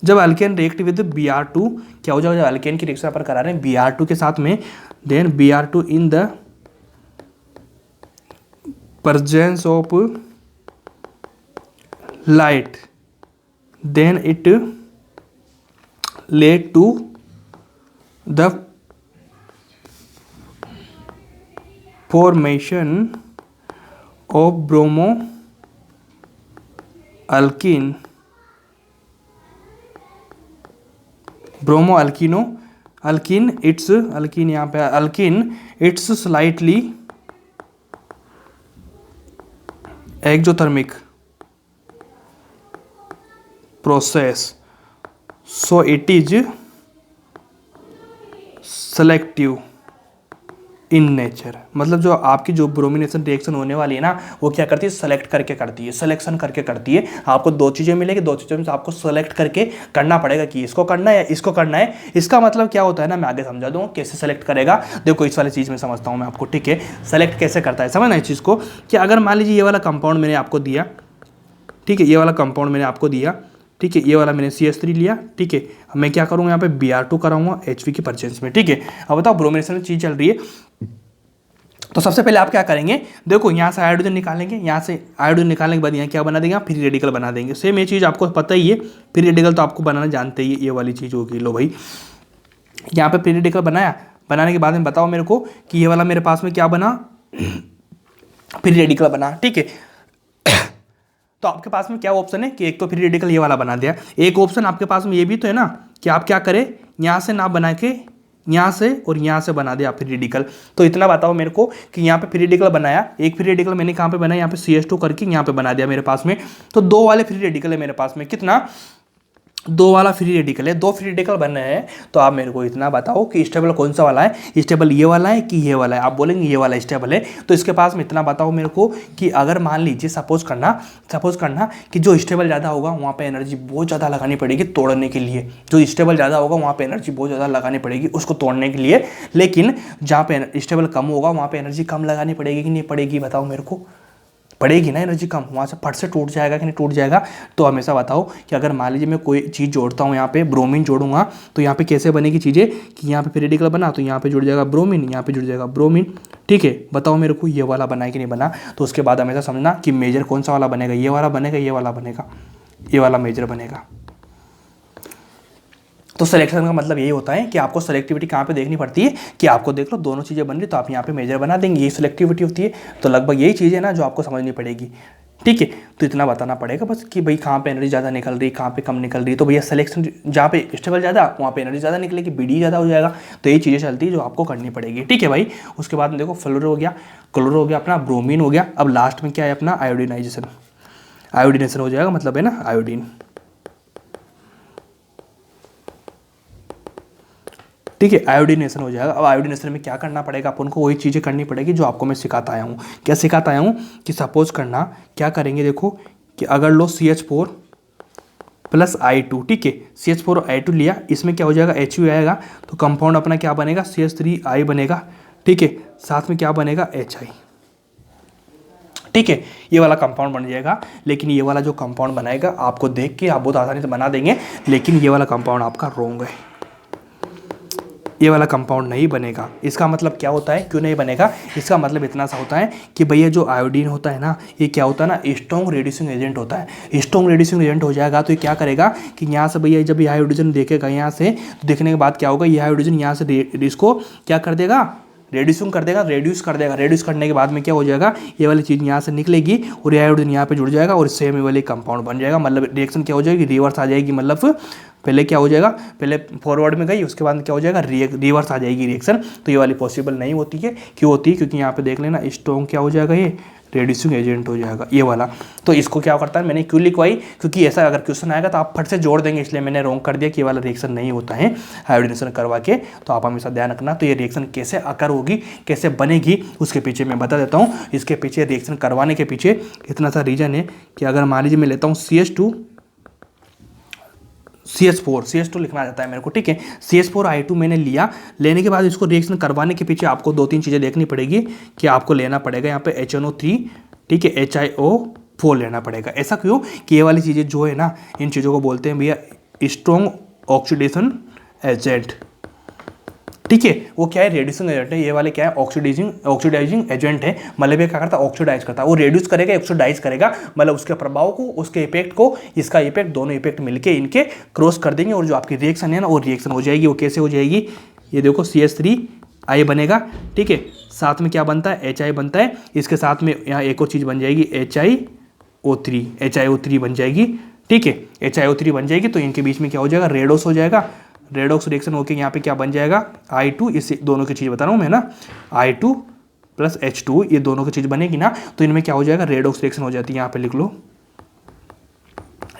जब अल्केन रिएक्ट विद Br2, क्या हो जाएगा, जब अल्केन की रिएक्शन पर करा रहे हैं Br2 के साथ में, then Br2 in the presence of light, then it led to the formation of bromoalkene, alkene, it's alkene, यहाँ पे alkene, it's slightly exothermic process, so it is selective, in nature, मतलब जो आपकी जो ब्रोमिनेशन रिएक्शन होने वाली है ना, वो क्या करती है, सेलेक्ट करके करती है, सिलेक्शन करके करती है। आपको दो चीज़ें मिलेगी, दो चीज़ों में से आपको सेलेक्ट करके करना पड़ेगा कि इसको करना है या इसको करना है। इसका मतलब क्या होता है ना, मैं आगे समझा दूँगा कैसे सेलेक्ट करेगा। देखो इस वाली चीज़ में समझता हूँ मैं आपको, ठीक है। सेलेक्ट कैसे करता है, समझना इस चीज़ को कि अगर मान लीजिए ये वाला कंपाउंड मैंने आपको दिया, ठीक है, ये वाला कंपाउंड मैंने आपको दिया, ठीक है, ये वाला मैंने CH3 लिया, ठीक है। मैं क्या करूँगा, यहाँ पे Br2 कराऊंगा HV की परचेंस में, ठीक है। अब बताओ ब्रोमिनेशन में चीज़ चल रही है, तो सबसे पहले आप क्या करेंगे, देखो यहाँ से हाइड्रोजन निकालेंगे, यहाँ से हाइड्रोजन निकालने के बाद यहाँ क्या बना देंगे, फ्री रेडिकल बना देंगे। सेम ये चीज़ आपको पता ही है, फ्री रेडिकल तो आपको बनाना जानते ही, ये वाली चीज़ होगी। लो भाई, यहाँ पे फ्री रेडिकल बनाया, बनाने के बाद में बताओ मेरे को कि ये वाला मेरे पास में क्या बना, फ्री रेडिकल बना, ठीक है। तो आपके पास में क्या ऑप्शन है कि एक तो फ्री रेडिकल ये वाला बना दिया, एक ऑप्शन आपके पास में ये भी तो है ना कि आप क्या करें, यहाँ से ना बना के यहाँ से और यहाँ से बना दिया फ्री रेडिकल। तो इतना बताओ मेरे को कि यहाँ पे फ्री रेडिकल बनाया, एक फ्री रेडिकल मैंने कहाँ पे बनाया, यहाँ पे CH2 करके यहाँ पे बना दिया मेरे पास में। तो दो वाले फ्री रेडिकल है मेरे पास में, कितना, दो वाला फ्री रेडिकल है, दो फ्री रेडिकल बन रहे हैं। तो आप मेरे को इतना बताओ कि स्टेबल कौन सा वाला है, स्टेबल ये वाला है कि ये वाला है। आप बोलेंगे ये वाला स्टेबल है, तो इसके पास में इतना बताओ मेरे को कि अगर मान लीजिए सपोज करना कि जो स्टेबल ज़्यादा होगा वहाँ पे एनर्जी बहुत ज़्यादा लगानी पड़ेगी तोड़ने के लिए, जो स्टेबल ज़्यादा होगा वहाँ पे एनर्जी बहुत ज़्यादा लगानी पड़ेगी उसको तोड़ने के लिए। लेकिन जहाँ पे स्टेबल कम होगा वहाँ पे एनर्जी कम लगानी पड़ेगी कि नहीं पड़ेगी, बताओ मेरे को, पड़ेगी ना एनर्जी कम, वहाँ से फट से टूट जाएगा कि नहीं टूट जाएगा। तो हमेशा बताओ कि अगर मान लीजिए मैं कोई चीज़ जोड़ता हूँ, यहाँ पे ब्रोमीन जोड़ूंगा, तो यहाँ पे कैसे बनेगी चीज़ें कि यहाँ पे फ्री रेडिकल बना तो यहाँ पे जुड़ जाएगा ब्रोमीन, यहाँ पे जुड़ जाएगा ब्रोमीन, ठीक है। बताओ मेरे को ये वाला बना है कि नहीं बना। तो उसके बाद हमेशा समझना कि मेजर कौन सा वाला बनेगा, ये वाला बनेगा, ये वाला बनेगा, ये वाला मेजर बनेगा। तो सिलेक्शन का मतलब यही होता है कि आपको सेलेक्टिविटी कहाँ पे देखनी पड़ती है कि आपको देख लो दोनों चीज़ें बन रही तो आप यहाँ पे मेजर बना देंगे, यही सिलेक्टिविटी होती है। तो लगभग यही चीज़ है ना जो आपको समझनी पड़ेगी, ठीक है। तो इतना बताना पड़ेगा बस कि भाई कहाँ पे एनर्जी ज़्यादा निकल रही है, कहाँ पे कम निकल रही है। तो भैया सिलेक्शन जहाँ पे स्टेबल ज़्यादा वहाँ पे एनर्जी ज़्यादा निकलेगी, BD ज़्यादा हो जाएगा। तो ये चीज़ें चलती है जो आपको करनी पड़ेगी, ठीक है भाई। उसके बाद में देखो फ्लोरो हो गया, क्लोरो हो गया, अपना ब्रोमीन हो गया। अब लास्ट में क्या है अपना आयोडीनाइजेशन, आयोडीनेशन हो जाएगा, मतलब है ना आयोडीन, ठीक है। आयोडीनेशन हो जाएगा। अब आयोडीनेशन में क्या करना पड़ेगा अपन को, वही चीज़ें करनी पड़ेगी जो आपको मैं सिखाता आया हूँ। क्या सिखाता आया हूँ कि सपोज करना क्या करेंगे, देखो कि अगर लो CH4 प्लस I2, ठीक है, CH4 और I2 लिया, इसमें क्या हो जाएगा HU आएगा, तो कंपाउंड अपना क्या बनेगा CH3I बनेगा, ठीक है। साथ में क्या बनेगा HI, ठीक है। ये वाला कंपाउंड बन जाएगा। लेकिन ये वाला जो कंपाउंड बनाएगा आपको देख के आप बहुत आसानी से बना देंगे, लेकिन ये वाला कंपाउंड आपका रॉन्ग है, ये वाला कंपाउंड नहीं बनेगा। इसका मतलब क्या होता है, क्यों नहीं बनेगा, इसका मतलब इतना सा होता है कि भैया जो आयोडीन होता है ना, ये क्या होता है ना, स्ट्रॉन्ग रेड्यूसिंग एजेंट होता है। स्ट्रॉन्ग रेड्यूसिंग एजेंट हो जाएगा तो ये क्या करेगा कि यहाँ से भैया जब ये हाइड्रोजन देखेगा यहाँ से, तो देखने के बाद क्या होगा, ये हाइड्रोजन यहाँ से इसको क्या कर देगा, रेड्यूसिंग कर देगा, रेड्यूस कर देगा। रेड्यूस करने के बाद में क्या हो जाएगा, ये वाली चीज़ यहाँ से निकलेगी और ये हाइड्रोजन यहाँ पे जुड़ जाएगा और सेम ये वाली कंपाउंड बन जाएगा। मतलब रिएक्शन क्या हो जाएगी, रिवर्स आ जाएगी। मतलब पहले क्या हो जाएगा, पहले फॉरवर्ड में गई, उसके बाद क्या हो जाएगा, रिवर्स आ जाएगी रिएक्शन। तो ये वाली पॉसिबल नहीं होती है। क्यों होती है, क्योंकि यहाँ पे देख लेना स्ट्रॉन्ग क्या हो जाएगा, ये रेड्यूसिंग एजेंट हो जाएगा ये वाला। तो इसको क्या करता है, मैंने क्यों लिखवाई, क्योंकि ऐसा अगर क्वेश्चन आएगा तो आप फट से जोड़ देंगे, इसलिए मैंने रॉन्ग कर दिया कि ये वाला रिएक्शन नहीं होता है आयोडीनेशन करवा के। तो आप हमेशा ध्यान रखना। तो ये रिएक्शन कैसे अकर होगी, कैसे बनेगी, उसके पीछे मैं बता देता हूँ। इसके पीछे रिएक्शन करवाने के पीछे इतना सा रीजन है कि अगर मान लीजिए मैं लेता हूँ CH4 लिखना जाता है मेरे को, ठीक है। CH4I2 मैंने लिया, लेने के बाद इसको रिएक्शन करवाने के पीछे आपको दो तीन चीज़ें देखनी पड़ेगी कि आपको लेना पड़ेगा यहाँ पे HNO3, ठीक है, HiO4 लेना पड़ेगा। ऐसा क्यों कि ये वाली चीज़ें जो है ना, इन चीज़ों को बोलते हैं भैया स्ट्रॉन्ग ऑक्सीडेशन एजेंट, ठीक है। वो क्या है, रेड्यूसिंग एजेंट है। ये वाले क्या है, ऑक्सीडाइजिंग एजेंट है। मतलब ये क्या करता है, ऑक्सीडाइज करता है। वो रेड्यूस करेगा, ऑक्सीडाइज करेगा, मतलब उसके प्रभाव को, उसके इफेक्ट को, इसका इफेक्ट, दोनों इफेक्ट मिलके इनके क्रॉस कर देंगे और जो आपकी रिएक्शन है ना, वो रिएक्शन हो जाएगी। वो कैसे हो जाएगी, ये देखो CH3I बनेगा, ठीक है। साथ में क्या बनता है, HI बनता है। इसके साथ में यहाँ एक और चीज़ बन जाएगी HiO3 बन जाएगी, ठीक है। HiO3 बन जाएगी तो इनके बीच में क्या हो जाएगा, रेडोस हो जाएगा। रेडॉक्स रिएक्शन होकर यहाँ पे क्या बन जाएगा, I2, इस दोनों की चीज़ बता रहा हूँ मैं ना, I2 प्लस H2, ये दोनों की चीज़ बनेगी ना, तो इनमें क्या हो जाएगा, रेडॉक्स रिएक्शन हो जाती है। यहाँ पे लिख लो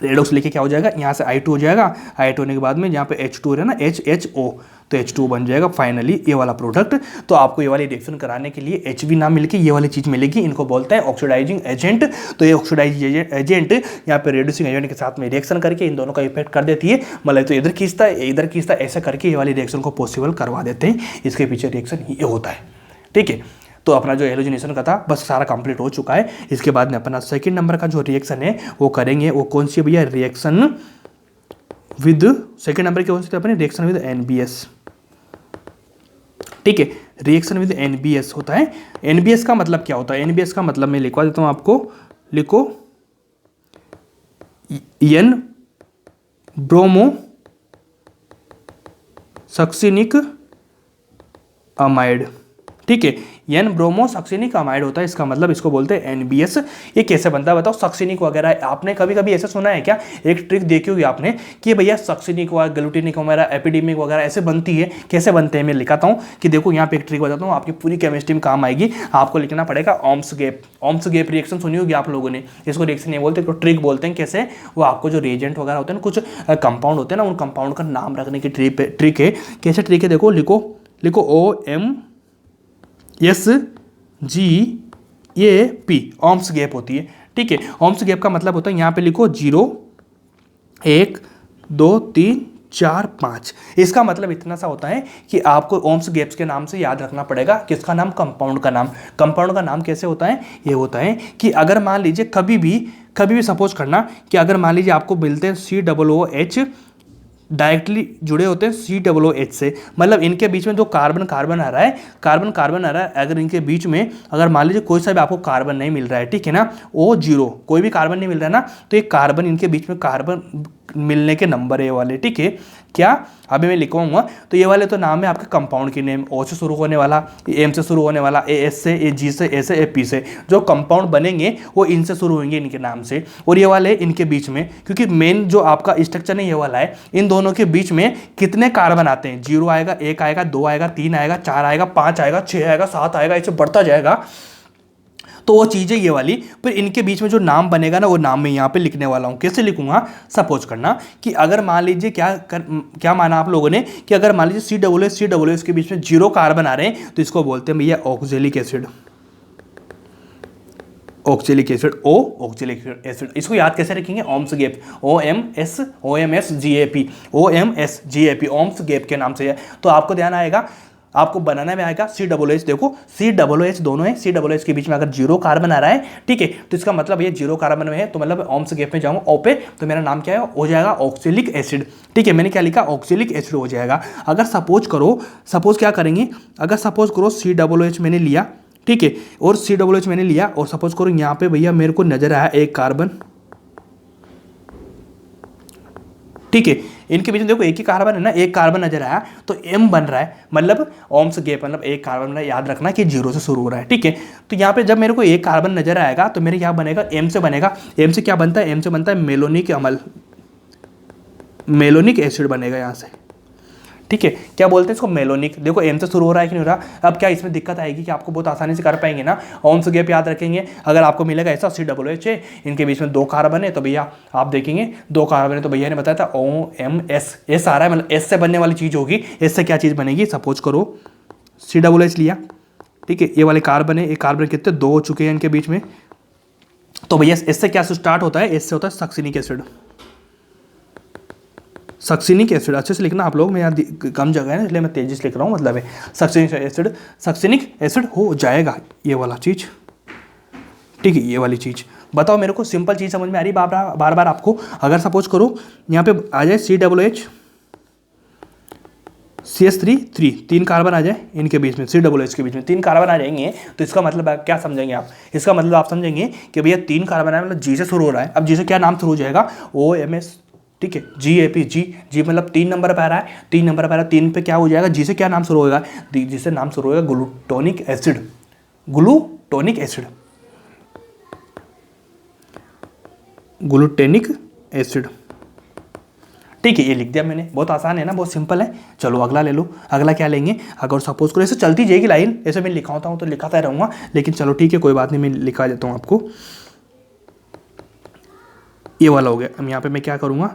रेडॉक्स लिखे क्या हो जाएगा, यहाँ से I2 हो जाएगा, I2 होने के बाद में यहाँ पे H2 है ना, HHO, तो H2 बन जाएगा फाइनली ये वाला प्रोडक्ट। तो आपको ये वाली रिएक्शन कराने के लिए HB ना मिलके ये वाली चीज़ मिलेगी, इनको बोलते हैं ऑक्सीडाइजिंग एजेंट। तो ये ऑक्सीडाइजिंग एजेंट यहाँ पे रिड्यूसिंग एजेंट के साथ में रिएक्शन करके इन दोनों का इफेक्ट कर देती है, मतलब तो इधर खींचता है इधर खींचता है, ऐसा करके ये वाली रिएक्शन को पॉसिबल करवा देते हैं। इसके पीछे रिएक्शन ये होता है, ठीक है। तो अपना जो हेलोजिनेशन का था बस सारा कंप्लीट हो चुका है। इसके बाद में अपना सेकंड नंबर का जो रिएक्शन है वो करेंगे, वो कौन सी भैया, रिएक्शन विद, सेकंड नंबर की कौन सी अपने, रिएक्शन विद NBS, ठीक है। रिएक्शन विद NBS होता है। NBS का मतलब क्या होता है, NBS का मतलब मैं लिखवा देता हूं आपको, लिखो N ब्रोमो सक्सिनिक अमाइड, ठीक है। N ब्रोमो सक्सिनिक अमाइड होता है, इसका मतलब इसको बोलते हैं NBS। ये कैसे बनता है बताओ, सक्सिनिक वगैरह आपने कभी कभी ऐसे सुना है क्या, एक ट्रिक देखी होगी आपने कि भैया सक्सिनिक वगैरह ग्लूटिनिक वगैरह एपिडेमिक वगैरह ऐसे बनती है, कैसे बनते हैं मैं लिखाता हूँ कि देखो यहाँ पे एक ट्रिक बताता हूँ, आपकी पूरी केमिस्ट्री में काम आएगी। आपको लिखना पड़ेगा oms gap. Oms gap reaction सुनी होगी आप लोगों ने, इसको रिएक्शन नहीं बोलते, तो ट्रिक बोलते हैं। कैसे, वो आपको जो रिएजेंट वगैरह होते हैं ना, कुछ कंपाउंड होते हैं ना, उन कंपाउंड का नाम रखने की ट्रिक है। कैसे ट्रिक है देखो, लिखो OMSGAP, ओम्स गैप होती है, ठीक है। ओम्स गैप का मतलब होता है, यहाँ पे लिखो 0 1 2 3 4 5। इसका मतलब इतना सा होता है कि आपको ओम्स गैप्स के नाम से याद रखना पड़ेगा। किसका नाम, कंपाउंड का नाम। कंपाउंड का नाम कैसे होता है, ये होता है कि अगर मान लीजिए कभी भी सपोज करना कि अगर मान लीजिए आपको मिलते हैं COOH डायरेक्टली जुड़े होते हैं COOH से, मतलब इनके बीच में जो कार्बन आ रहा है, अगर इनके बीच में अगर मान लीजिए कोई सा भी आपको कार्बन नहीं मिल रहा है, ठीक है ना, O0 कोई भी कार्बन नहीं मिल रहा है ना, तो ये कार्बन, इनके बीच में कार्बन मिलने के नंबर है ये वाले, ठीक है। क्या अभी मैं लिखवाऊंगा, तो ये वाले तो नाम है आपके कंपाउंड की नेम, O से शुरू होने वाला, M से शुरू होने वाला, AS से, AG से, A से, AP से, जो कंपाउंड बनेंगे वो इनसे शुरू होंगे, इनके नाम से। और ये वाले इनके बीच में, क्योंकि मेन जो आपका स्ट्रक्चर है ये वाला है, इन दोनों के बीच में कितने कार्बन आते हैं, 0 आएगा, 1 आएगा, 2 आएगा, 3 आएगा, 4 आएगा, 5 आएगा, 6 आएगा, 7 आएगा, ऐसे बढ़ता जाएगा। तो वो चीज़ है ये वाली। फिर इनके बीच में जो नाम बनेगा ना, वो नाम मैं यहाँ पे लिखने वाला हूँ। कैसे लिखूंगा, सपोज करना कि अगर मान लीजिए क्या माना आप लोगों ने कि अगर मान लीजिए COOH के बीच में 0 कार्बन आ रहे हैं, तो इसको बोलते हैं भैया ऑक्जेलिक एसिड। ऑक्जेलिक एसिड इसको याद कैसे रखेंगे, oms gap, OMSGAP, oms gap के नाम से है। तो आपको ध्यान आएगा, आपको बनाना में आएगा COOH। देखो COOH दोनों है, COOH के बीच में अगर 0 कार्बन आ रहा है, ठीक है, तो इसका मतलब ये 0 कार्बन में है, तो मतलब ओम्स गैप में जाऊंगा O पे, तो मेरा नाम क्या है, हो जाएगा ऑक्जेलिक एसिड, ठीक है। मैंने क्या लिखा, ऑक्जेलिक एसिड हो जाएगा। अगर सपोज क्या करेंगे, अगर सपोज करो COOH मैंने लिया, ठीक है, और COOH मैंने लिया, और सपोज करो यहाँ पे भैया मेरे को नजर आया एक कार्बन, ठीक है, इनके बीच में देखो एक ही कार्बन है ना, एक कार्बन नजर आया, तो M बन रहा है, मतलब ओम्स गैप, मतलब एक कार्बन बन रहा है। याद रखना कि 0 से शुरू हो रहा है, ठीक है। तो यहाँ पे जब मेरे को एक कार्बन नजर आएगा, तो मेरे क्या बनेगा, M से बनेगा। M से क्या बनता है, M से बनता है मेलोनिक एसिड बनेगा यहाँ से, ठीक है। क्या बोलते हैं इसको, मेलोनिक। देखो M से शुरू हो रहा है कि नहीं हो रहा। अब क्या इसमें दिक्कत आएगी कि आपको बहुत आसानी से कर पाएंगे ना, ओम्स गैप याद रखेंगे। अगर आपको मिलेगा ऐसा COOH है, इनके बीच में 2 कार्बन है, तो भैया आप देखेंगे 2 कार्बन है, तो भैया ने बताया था OMS, S आ रहा है, मतलब S से बनने वाली चीज़ होगी। S से क्या चीज़ बनेगी, सपोज करो COOH लिया, ठीक है, ये वाले कार्बन है, ये कार्बन कितने 2 हो चुके हैं इनके बीच में, तो भैया S से क्या स्टार्ट होता है, S से होता है सक्सिनिक एसिड। सक्सिनिक एसिड अच्छे से लिखना आप लोग, मैं यहाँ कम जगह है ना, इसलिए मैं तेजी से लिख रहा हूँ, मतलब है सक्सिनिक एसिड हो जाएगा ये वाला चीज़, ठीक है। ये वाली चीज़ बताओ मेरे को, सिंपल चीज़ समझ में आ रही बार बार आपको। अगर सपोज करो यहाँ पे आ जाए COOH CH3 3 कार्बन आ जाए इनके बीच में, COOH के बीच में 3 कार्बन आ जाएंगे, तो इसका मतलब क्या समझेंगे आप, इसका मतलब आप समझेंगे कि भैया 3 कार्बन है, मतलब G से शुरू हो रहा है। अब G से क्या नाम शुरू हो जाएगा, OMS, ठीक है, GAP, G मतलब 3 नंबर पे आ रहा है, 3 नंबर पे आ रहा है, 3 पे क्या हो जाएगा, G से क्या नाम शुरू होगा, G से नाम शुरू होगा ग्लूटोनिक एसिड, ठीक है। ये लिख दिया मैंने, बहुत आसान है ना, बहुत सिंपल है। चलो अगला ले लो। अगला क्या लेंगे, अगर सपोज करो ऐसे चलती जाएगी लाइन, ऐसे मैं लिखाता हूँ तो लिखाता रहूँगा, लेकिन चलो ठीक है कोई बात नहीं, मैं लिखा देता हूँ आपको। ये वाला हो गया। अब यहाँ पे मैं क्या करूँगा,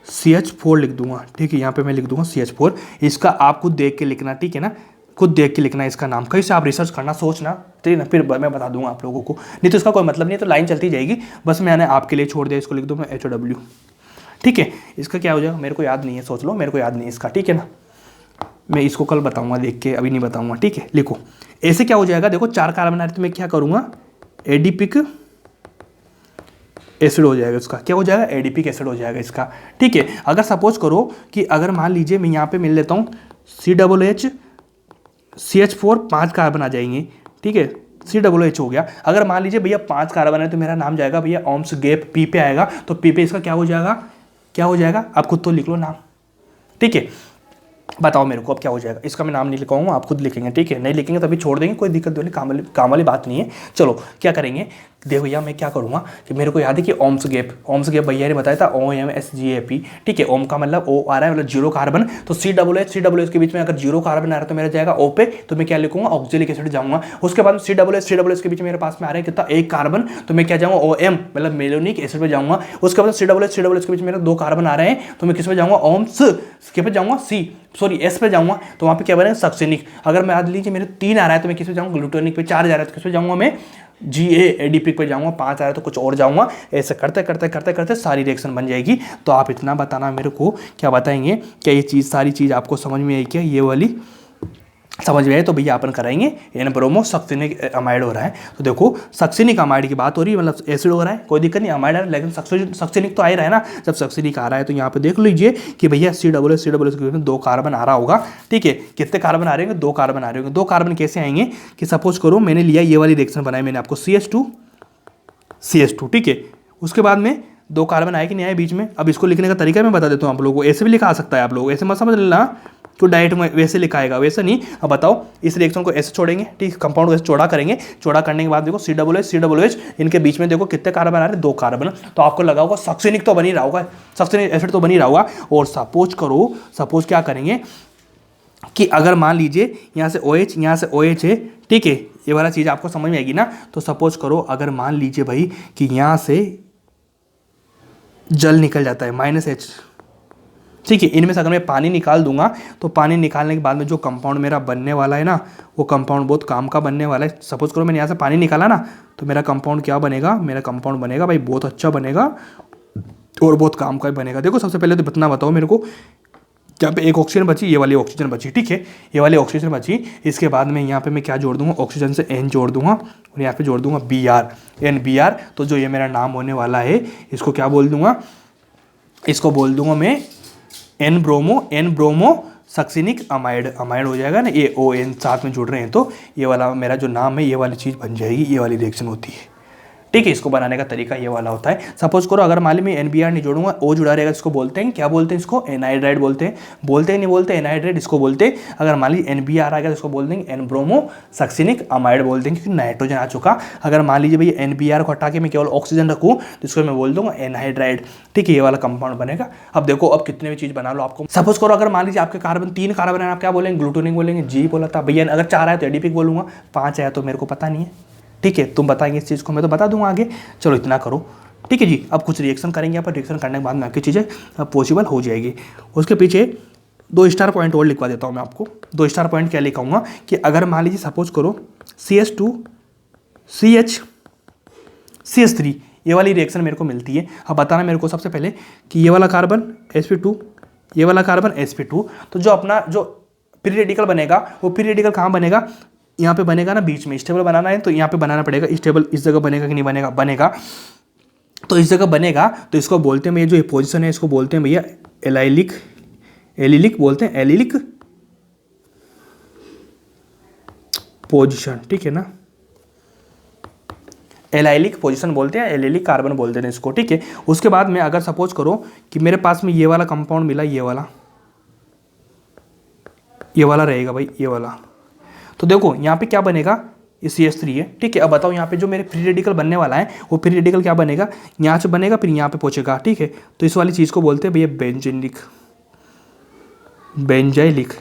CH4 लिख दूंगा, ठीक है। यहाँ पे मैं लिख दूंगा CH4। इसका आप खुद देख के लिखना, ठीक है ना, खुद देख के लिखना इसका नाम, कहीं से आप रिसर्च करना सोचना, ठीक है ना, फिर मैं बता दूंगा आप लोगों को, नहीं तो इसका कोई मतलब नहीं है, तो लाइन चलती जाएगी। बस मैंने आपके लिए छोड़ दिया, इसको लिख दूँ मैं HW, ठीक है। इसका क्या हो जाएगा, मेरे को याद नहीं है, सोच लो, मेरे को याद नहीं है इसका, ठीक है ना। मैं इसको कल बताऊंगा देख के, अभी नहीं बताऊंगा, ठीक है। लिखो ऐसे क्या हो जाएगा, देखो 4 कार्बन आ रहे तो मैं क्या करूँगा, एडिपिक एसिड हो जाएगा इसका, क्या हो जाएगा, एडिपिक एसिड हो जाएगा इसका, ठीक है। अगर सपोज करो कि अगर मान लीजिए मैं यहाँ पे मिल लेता हूँ CH CH4 5 कार्बन आ जाएंगे, ठीक है, CH हो गया। अगर मान लीजिए भैया 5 कार्बन है तो मेरा नाम जाएगा भैया ओम्स गैप, पी पे आएगा, तो पी पे इसका क्या हो जाएगा, क्या हो जाएगा, आप खुद तो लिख लो नाम, ठीक है। बताओ मेरे को अब क्या हो जाएगा, इसका मैं नाम नहीं लिखाऊंगा, आप खुद लिखेंगे, ठीक है। नहीं लिखेंगे तभी छोड़ देंगे, कोई दिक्कत वाली काम वाली बात नहीं है। चलो क्या करेंगे, देखो भैया मैं क्या करूँगा कि मेरे को याद है कि ओम्स गैप भैया ने बताया था OMSGAP, ठीक है। ओम का मतलब O आ रहा है, मतलब 0 कार्बन, तो CH के बीच में अगर 0 कार्बन आ रहा है तो मेरा जाएगा O पे, तो मैं क्या लिखूंगा, ऑक्जेलिक एसिड जाऊंगा। उसके बाद CH के बीच में मेरे पास में आ रहा है कितना, 1 कार्बन, तो मैं क्या जाऊँगा, OM मतलब मेलोनिक एसिड पे जाऊँगा। उसके बाद CH के बीच में मेरे 2 कार्बन आ रहे हैं, तो मैं किस पे जाऊँगा, ओम्स के पे जाऊँगा, S पे जाऊँगा, तो वहाँ पे क्या बनेगा, सक्सेनिक। अगर मैं याद लीजिए मेरे 3 आ रहा है तो मैं किस पे जाऊँगा, ग्लूटोनिक पे। 4 जा रहा है तो किस पे जाऊँगा, मैं एडिपिक पे जाऊँगा। 5 आ रहा है तो कुछ और जाऊँगा। ऐसे करते करते करते करते सारी रिएक्शन बन जाएगी। तो आप इतना बताना मेरे को, क्या बताएंगे, क्या ये चीज़ सारी चीज़ आपको समझ में आई, क्या ये वाली समझ में आए, तो भैया अपन कराएंगे एन ब्रोमो सक्सिनिक अमाइड हो रहा है। तो देखो सक्सिनिक अमाइड की बात हो रही है, मतलब एसिड हो रहा है, कोई दिक्कत नहीं, अमाइड आ रहा है, लेकिन सक्सिनिक तो आ ही रहा है ना। जब सक्सिनिक आ रहा है तो यहाँ पे देख लीजिए कि भैया CH के बीच में 2 कार्बन आ रहा होगा, ठीक है। कितने कार्बन आ रहे होंगे, 2 कार्बन आ रहे होंगे। 2 कार्बन कैसे आएंगे कि सपोज करो मैंने लिया ये वाली रिएक्शन बनाई मैंने आपको, CH2, ठीक है। उसके बाद में 2 कार्बन आए कि नहीं आए बीच में। अब इसको लिखने का तरीका मैं बता देता हूँ आप लोगों को, ऐसे भी लिखा आ सकता है, आप लोग ऐसे मत समझ लेना तो डायरेक्ट में वैसे लिखाएगा, वैसे नहीं। अब बताओ, इस रिएक्शन को ऐसे छोड़ेंगे, ठीक, कंपाउंड को ऐसे चौड़ा करेंगे। चौड़ा करने के बाद देखो CH इनके बीच में देखो कितने कार्बन आ रहे हैं, 2 कार्बन। तो आपको लगा होगा सक्सिनिक तो बन ही रहा होगा, सक्सिनिक एसिड तो बन ही रहा होगा। और सपोज क्या करेंगे कि अगर मान लीजिए यहाँ से OH, यहाँ से OH है, ठीक है, ये वाला चीज़ आपको समझ में आएगी ना। तो सपोज करो अगर मान लीजिए भाई कि यहाँ से जल निकल जाता है -H, ठीक है। इनमें से अगर मैं पानी निकाल दूंगा तो पानी निकालने के बाद में जो कंपाउंड मेरा बनने वाला है ना, वो कंपाउंड बहुत काम का बनने वाला है। सपोज करो मैंने यहाँ से पानी निकाला ना, तो मेरा कंपाउंड क्या बनेगा, मेरा कंपाउंड बनेगा भाई बहुत अच्छा बनेगा और बहुत काम का भी बनेगा। देखो सबसे पहले तो इतना बताओ मेरे को, यहाँ पे एक ऑक्सीजन बची, ये वाली ऑक्सीजन बची, ठीक है, ये वाली ऑक्सीजन बची। इसके बाद में यहाँ पे मैं क्या जोड़ दूंगा, ऑक्सीजन से N जोड़ दूंगा और यहाँ पे जोड़ दूंगा NBr। तो जो ये मेरा नाम होने वाला है इसको क्या बोल दूंगा, इसको बोल दूंगा मैं एन ब्रोमो सक्सिनिक अमाइड हो जाएगा ना। ये ON साथ में जुड़ रहे हैं तो ये वाला मेरा जो नाम है, ये वाली चीज़ बन जाएगी, ये वाली रिएक्शन होती है, ठीक है। इसको बनाने का तरीका ये वाला होता है। सपोज करो अगर मान ली मैं NBr नहीं जोड़ूंगा, O जुड़ा रहेगा, इसको बोलते हैं, क्या बोलते हैं, इसको एनहाइड्राइड बोलते हैं, नहीं बोलते एनहाइड्राइड, इसको बोलते हैं। अगर मान ली NBr आ गया तो इसको बोल देंगे एन ब्रोमो सक्सिनिक अमाइड बोल देंगे, क्योंकि नाइट्रोजन आ चुका। अगर मान लीजिए भैया NBr को हटा के मैं केवल ऑक्सीजन रखूँ तो इसको मैं बोल दूंगा एनहाइड्राइड, ठीक है, ये वाला कंपाउंड बनेगा। अब देखो अब कितने भी चीज़ बना लो आपको। सपोज करो अगर मान लीजिए आपके कार्बन 3 कार्बन है, आप क्या बोलेंगे, ग्लूटोनिक बोलेंगे, जी बोला था भैया। अगर 4 आया तो एडिपिक बोलूंगा, 5 आया तो मेरे को पता नहीं है, ठीक है, तुम बताएंगे इस चीज़ को, मैं तो बता दूंगा आगे। चलो इतना करो, ठीक है जी। अब कुछ रिएक्शन करेंगे यहाँ पर, रिएक्शन करने के बाद में आपकी चीज़ें पॉसिबल हो जाएगी। उसके पीछे 2 स्टार पॉइंट और लिखवा देता हूँ मैं आपको। 2 स्टार पॉइंट क्या लिखाऊंगा कि अगर मान लीजिए सपोज करो CH2 CH3 ये वाली रिएक्शन मेरे को मिलती है। अब बताना मेरे को सबसे पहले कि ये वाला कार्बन sp2, ये वाला कार्बन sp2, तो जो अपना जो फ्री रेडिकल बनेगा वो फ्री रेडिकल कहाँ बनेगा, यहाँ पे बनेगा ना बीच में। स्टेबल बनाना है तो यहाँ पे बनाना पड़ेगा, स्टेबल इस जगह बनेगा कि नहीं बनेगा, बनेगा। तो इस जगह बनेगा तो इसको बोलते हैं भैया, जो ये पोजीशन है इसको बोलते हैं भैया एलिलिक बोलते हैं, एलिलिक पोजीशन, ठीक है ना, एलाइलिक पोजीशन बोलते हैं, एलिलिक कार्बन बोलते हैं इसको, ठीक है। उसके बाद में अगर सपोज करो कि मेरे पास में ये वाला कंपाउंड मिला, ये वाला रहेगा भाई, ये वाला। तो देखो यहाँ पे क्या बनेगा, ये CH3 है, ठीक है। अब बताओ यहाँ पे जो मेरे फ्री रेडिकल बनने वाला है वो फ्री रेडिकल क्या बनेगा, यहाँ से बनेगा फिर यहाँ पे पहुँचेगा, ठीक है। तो इस वाली चीज़ को बोलते हैं भैया बेंजाइलिक,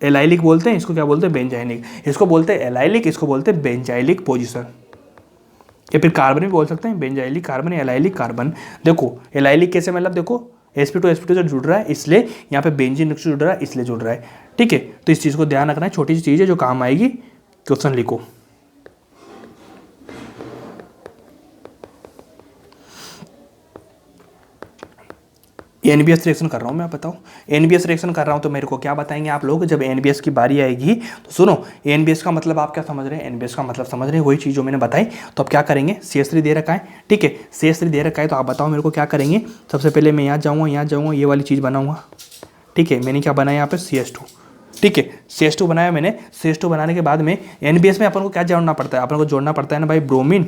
एलाइलिक बोलते हैं इसको, क्या बोलते हैं, बेंजाइलिक। इसको बोलते हैं एलाइलिक, इसको बोलते हैं बेंजाइलिक पोजिशन, या फिर कार्बन भी बोल सकते हैं, बेंजाइलिक कार्बन, एलाइलिक कार्बन। देखो एलाइलिक कैसे, मतलब देखो sp2 से जुड़ रहा है इसलिए यहाँ पे बेंजीन जुड़ रहा है इसलिए जुड़ रहा है, ठीक है। तो इस चीज़ को ध्यान रखना है, छोटी सी चीज़ है जो काम आएगी, क्वेश्चन लिखो। एनबीएस रिएक्शन कर रहा हूँ मैं, बताओ एनबीएस रिएक्शन कर रहा हूँ तो मेरे को क्या बताएंगे आप लोग जब एनबीएस की बारी आएगी। तो सुनो, एनबीएस का मतलब आप क्या समझ रहे हैं, एनबीएस का मतलब समझ रहे हैं वही चीज़ जो मैंने बताई। तो अब क्या करेंगे, CH3 दे रखा है, ठीक है, CH3 दे रखा है, तो आप बताओ मेरे को क्या करेंगे। सबसे पहले मैं यहाँ जाऊँगा, ये वाली चीज़ बनाऊँगा, ठीक है। मैंने क्या बनाया यहाँ पे CH2, ठीक है, CH2 बनाया मैंने। CH2 बनाने के बाद में एनबीएस में अपन को क्या जोड़ना पड़ता है, अपन को जोड़ना पड़ता है ना भाई ब्रोमीन।